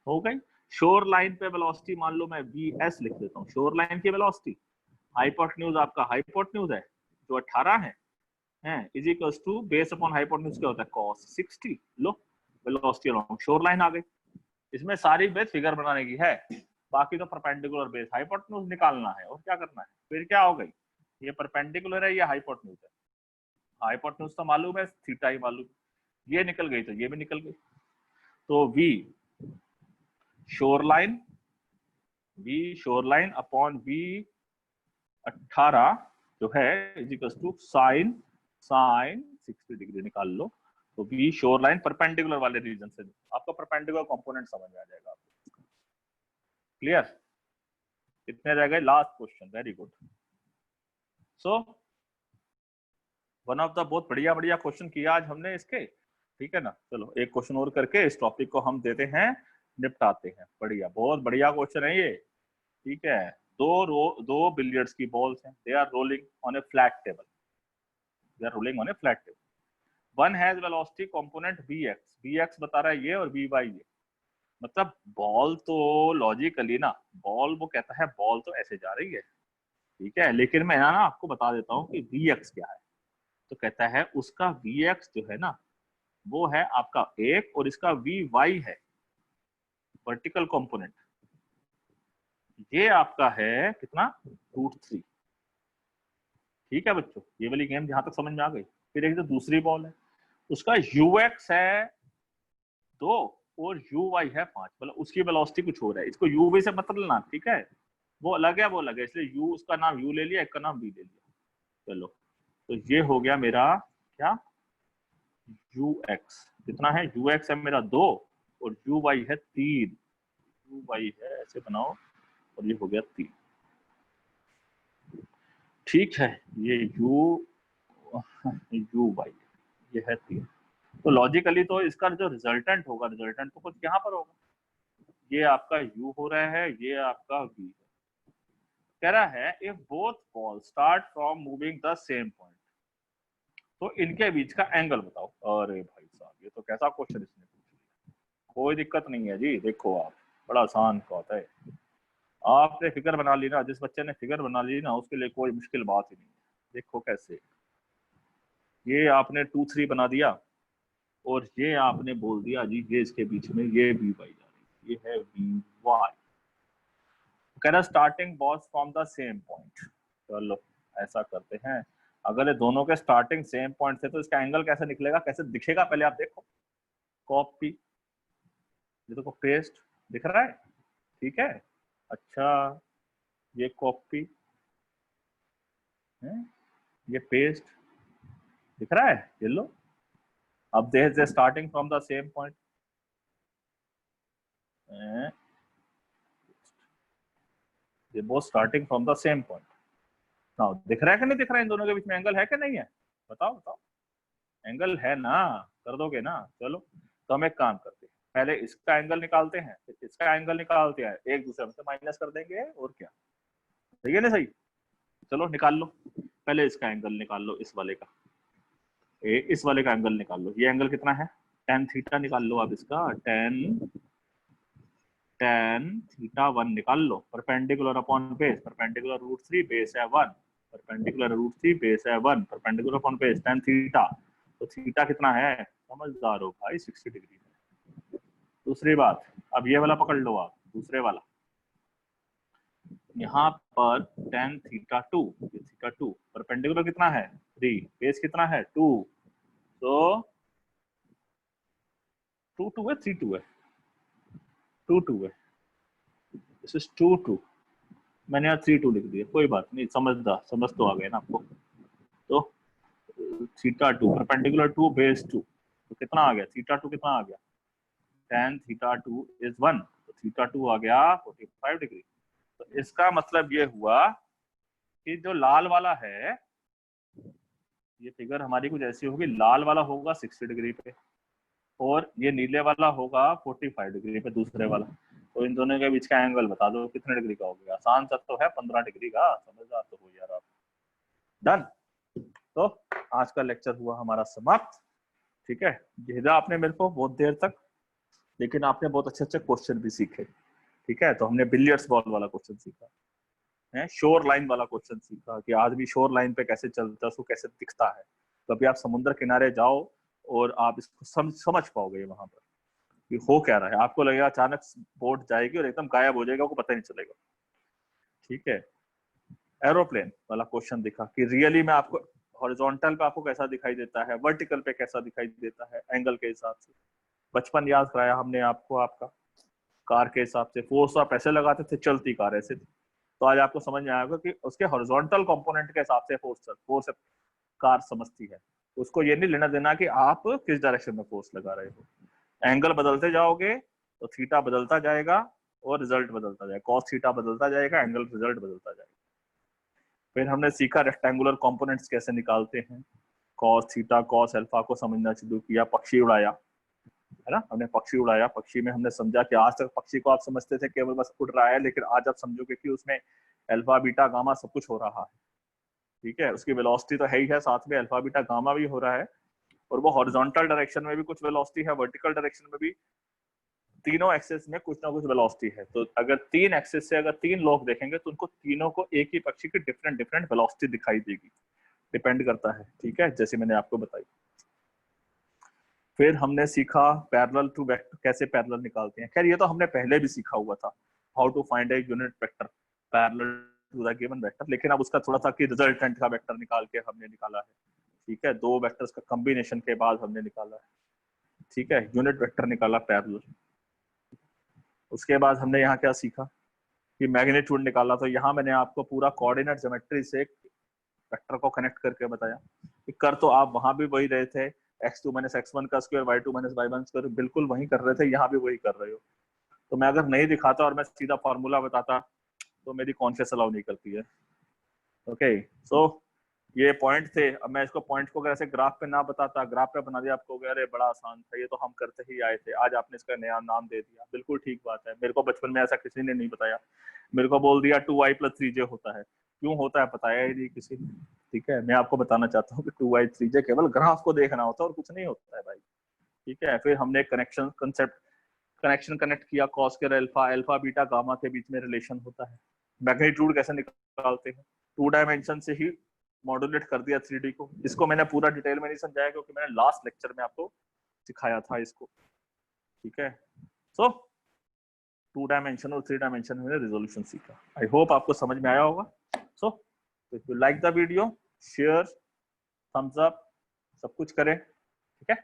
हो गई। शोर लाइन पे वेलोसिटी मान लो मैं vs लिख देता हूँ, शोर लाइन की वेलोसिटी। हाइपोटेन्यूज आपका हाइपोटेन्यूज है जो 18 है is equals to base upon hypotenuse क्या होता है, cos 60। लो, वेलोसिटी अलोंग शोर लाइन आ गई। इसमें सारी बेस फिगर बनाने की है, बाकी तो परपेंडिकुलर बेस हाइपोटेन्यूज निकालना है और क्या करना है। फिर क्या हो गई, ये परपेंडिकुलर है, ये हाइपोटेन्यूज है। हाइपोटेन्यूज तो मालूम है, थीटा ही मालूम, ये निकल गई तो ये भी निकल गई। तो v shoreline, v shoreline upon v 18 जो है is equal to sine 60 degree निकाल लो। तो वी शोरलाइन परपेंडिकुलर वाले रीजन से, आपका परपेंडिकुलर कंपोनेंट समझ में आ जाएगा आपको। क्लियर, कितने रह गए, last question, very good. So one of the बहुत बढ़िया बढ़िया क्वेश्चन किया आज हमने इसके, ठीक है ना। चलो एक क्वेश्चन और करके इस टॉपिक को हम देते हैं, निपटाते हैं। बढ़िया, बहुत बढ़िया क्वेश्चन है ये, ठीक है। दो बिलियर्ड्स की बॉल्स हैं, they are rolling on a flat table, they are rolling on a flat table. One has velocity component bx बता रहा है ये, और by ये। मतलब बॉल तो लॉजिकली ना, बॉल वो कहता है बॉल तो ऐसे जा रही है, ठीक है, लेकिन मैं ना आपको बता देता हूँ कि vx क्या है। तो कहता है उसका vx जो है ना वो है आपका 1 और इसका vy है वर्टिकल कंपोनेंट, ये आपका है कितना, √3। ठीक है बच्चों, ये वाली गेम जहां तक समझ में आ गई। फिर एक जो दूसरी बॉल है उसका ux है 2 और uy है 5, मतलब उसकी वेलोसिटी कुछ हो रहा है, इसको uv से मत लेना, ठीक है, वो अलग है, वो अलग है, इसलिए u उसका नाम u ले लिया, एक का नाम v ले लिया। चलो तो ये हो गया मेरा क्या, ux कितना है, ux है मेरा 2 और uy है 3, uy है ऐसे बनाओ और ये हो गया 3, ठीक है। ये uy ये है 3। तो लॉजिकली तो इसका जो रिजल्टेंट होगा, रिजल्टेंट तो कुछ यहाँ पर होगा, ये आपका u हो रहा है, ये आपका v है। कह रहा है if both ball start from moving the same point, तो इनके बीच का एंगल बताओ। अरे भाई साहब, ये तो कैसा क्वेश्चन इसने पूछ लिया। कोई दिक्कत नहीं है जी, देखो आप, बड़ा आसान बात है। आपने फिगर बना ली ना, जिस बच्चे ने फिगर बना ली ना उसके लिए कोई मुश्किल बात ही नहीं है। देखो कैसे, ये आपने 2-3 बना दिया और ये आपने बोल दिया जी ये इसके बीच में ये वी वाई जा रही है, ये है वी वाई। कह रहा starting both from the same point. चलो ऐसा करते हैं, अगर ये दोनों के स्टार्टिंग सेम पॉइंट से तो इसका एंगल कैसे निकलेगा, कैसे दिखेगा, पहले आप देखो। कॉपी, ये देखो पेस्ट दिख रहा है, ठीक है। अच्छा ये कॉपी है, ये पेस्ट दिख रहा है, ये लो। अब they starting from the same point, ये both starting from the same point. Now दिख रहा है कि नहीं दिख रहा है, इन दोनों के बीच में एंगल है कि नहीं है, बताओ बताओ। एंगल है ना, कर दोगे ना। चलो तो हम एक काम करते हैं, पहले इसका एंगल निकालते हैं, फिर इसका एंगल निकालते हैं, एक दूसरे में से माइनस कर देंगे और क्या, सही है ना, सही। चलो निकाल लो, पहले इसका एंगल निकाल लो, इस वाले का, इस वाले का एंगल निकाल लो। ये एंगल कितना है, tan थीटा निकाल लो आप इसका, tan थीटा 1 निकाल लो। Perpendicular upon base, perpendicular √3 base है 1, परपेंडिकुलर √3 बेस है 1, perpendicular upon base tan theta, तो थीटा कितना है, समझदार हो भाई, 60 डिग्री है। दूसरी बात, अब ये वाला पकड़ लो आप, दूसरे वाला, यहाँ पर tan थीटा 2, ये थीटा 2, परपेंडिकुलर कितना है 3, बेस कितना है 2, तो 2 है 3 2 है, 2 है, दिस इज 2 मैंने यहाँ 3 2 लिख दिया, कोई बात नहीं, समझ तो आ गया ना आपको। तो थीटा 2 परपेंडिकुलर 2 बेस 2, तो कितना आ गया, थीटा 2 कितना आ गया, tan थीटा 2 इज 1, तो थीटा 2 आ गया 45 डिग्री। तो इसका मतलब ये हुआ कि जो लाल वाला है, ये फिगर हमारी कुछ ऐसी होगी, लाल वाला होगा 60 डिग्री पे और ये नीले वाला होगा 45 डिग्री पे, दूसरे वाला। तो इन दोनों के बीच का एंगल बता दो कितने डिग्री का हो गया, आसान सा तो है, 15 डिग्री का, समझदार तो हो यार आप। डन। तो आज का लेक्चर हुआ हमारा समाप्त, ठीक है। भेजा आपने मेरे को बहुत देर तक, लेकिन आपने बहुत अच्छे अच्छे क्वेश्चन भी सीखे, ठीक है। तो हमने बिलियर्ड्स बॉल वाला क्वेश्चन सीखा है, शोर लाइन वाला क्वेश्चन सीखा कि आदमी शोर लाइन पे कैसे चलता है, उसको कैसे दिखता है। कभी आप समुद्र किनारे जाओ और आप इसको समझ पाओगे वहां पर। कि हो क्या रहा है। आपको लगेगा अचानक बोट जाएगी और एकदम गायब हो जाएगा, आपको पता ही नहीं चलेगा। ठीक है, एरोप्लेन वाला क्वेश्चन दिखा कि रियली में आपको हॉरिजॉन्टल पे आपको कैसा दिखाई देता है, वर्टिकल पे कैसा दिखाई देता है एंगल के हिसाब से। बचपन याद कराया हमने आपको, आपका कार के हिसाब से फोर्स आप ऐसे लगाते थे, चलती कार ऐसे थी। तो आज आपको समझ में आएगा कि उसके हॉरिजॉन्टल कंपोनेंट के हिसाब से फोर्स कार समझती है। उसको ये नहीं लेना देना कि आप किस डायरेक्शन में फोर्स लगा रहे हो। एंगल बदलते जाओगे तो थीटा बदलता जाएगा और रिजल्ट बदलता जाएगा, कॉस थीटा बदलता जाएगा, एंगल रिजल्ट बदलता जाएगा। फिर हमने सीखा रेक्टेंगुलर कंपोनेंट्स कैसे निकालते हैं, कॉस थीटा कॉस अल्फा को समझना शुरू किया, पक्षी उड़ाया, है ना, हमने पक्षी उड़ाया। पक्षी में हमने समझा कि आज तक पक्षी को आप समझते थे केवल बस उड़ रहा है, लेकिन आज आप समझोगे कि उसमें अल्फा बीटा गामा सब कुछ हो रहा है। ठीक है, उसकी वेलोसिटी तो है ही है, साथ में अल्फा बीटा गामा भी हो रहा है, और वो हॉरिजॉन्टल डायरेक्शन में भी कुछ वेलोसिटी है, वर्टिकल डायरेक्शन में भी। तीनों एक्सेस में कुछ ना कुछ वेलोसिटी है। तो अगर तीन एक्सेस से अगर तीन लोग देखेंगे तो उनको तीनों को एक ही पक्षी की डिफरेंट डिफरेंट वेलोसिटी दिखाई देगी, डिपेंड करता है। ठीक है, जैसे मैंने आपको बताई। फिर हमने सीखा पैरेलल टू वेक्टर, कैसे पैरेलल निकालते हैं। खैर ये तो हमने पहले भी सीखा हुआ था, how to find a unit vector parallel to the given vector, लेकिन अब उसका थोड़ा सा कि रिजल्टेंट का वेक्टर निकाल के हमने निकाला है। ठीक है, दो वेक्टर्स का कॉम्बिनेशन के बाद हमने निकाला है। ठीक है, यूनिट वेक्टर निकाला पैरेलल। उसके बाद हमने यहाँ क्या सीखा कि मैग्नीट्यूड निकाला। तो यहाँ मैंने आपको पूरा कोऑर्डिनेट ज्योमेट्री से वेक्टर को कनेक्ट करके बताया कि कर तो आप वहां भी वही रहे थे, x2 - x1 का स्क्वायर y2 - y1 स्क्वायर, बिल्कुल वही कर रहे थे, यहाँ भी वही कर रहे हो। तो मैं अगर नहीं दिखाता और मैं सीधा फॉर्मूला बताता तो मेरी कॉन्शियस अलाउ नहीं करती है। ओके, सो ये पॉइंट थे। अब मैं इसको पॉइंट को अगर ऐसे ग्राफ पे ना बताता, ग्राफ पे बना दिया, आपको अरे बड़ा आसान था, ये तो हम करते ही आए थे, आज आपने इसका नया नाम दे दिया। बिल्कुल ठीक बात है, मेरे को बचपन में ऐसा किसी ने नहीं बताया। मेरे को बोल दिया 2y + 3j होता है, क्यों होता है बताया ही नहीं किसी ने। ठीक है, मैं आपको बताना चाहता हूँ कि 2y 3j केवल ग्राफ को देखना होता है और कुछ नहीं होता है भाई। ठीक है, फिर हमने कनेक्शन कंसेप्ट, कनेक्शन कनेक्ट किया, कॉस के अल्फा, अल्फा बीटा गामा के बीच में रिलेशन होता है। मैग्नीट्यूड कैसे निकालते हैं, 2 डायमेंशन से ही मॉड्यूलेट कर दिया 3D को। इसको मैंने पूरा डिटेल में नहीं समझाया क्योंकि मैंने लास्ट लेक्चर में आपको सिखाया था इसको। ठीक है, सो 2 डायमेंशन और 3 डायमेंशन में रिजोल्यूशन सीखा। आई होप आपको समझ में आया होगा। So if you like the video, share, thumbs up, सब कुछ करें। ठीक है।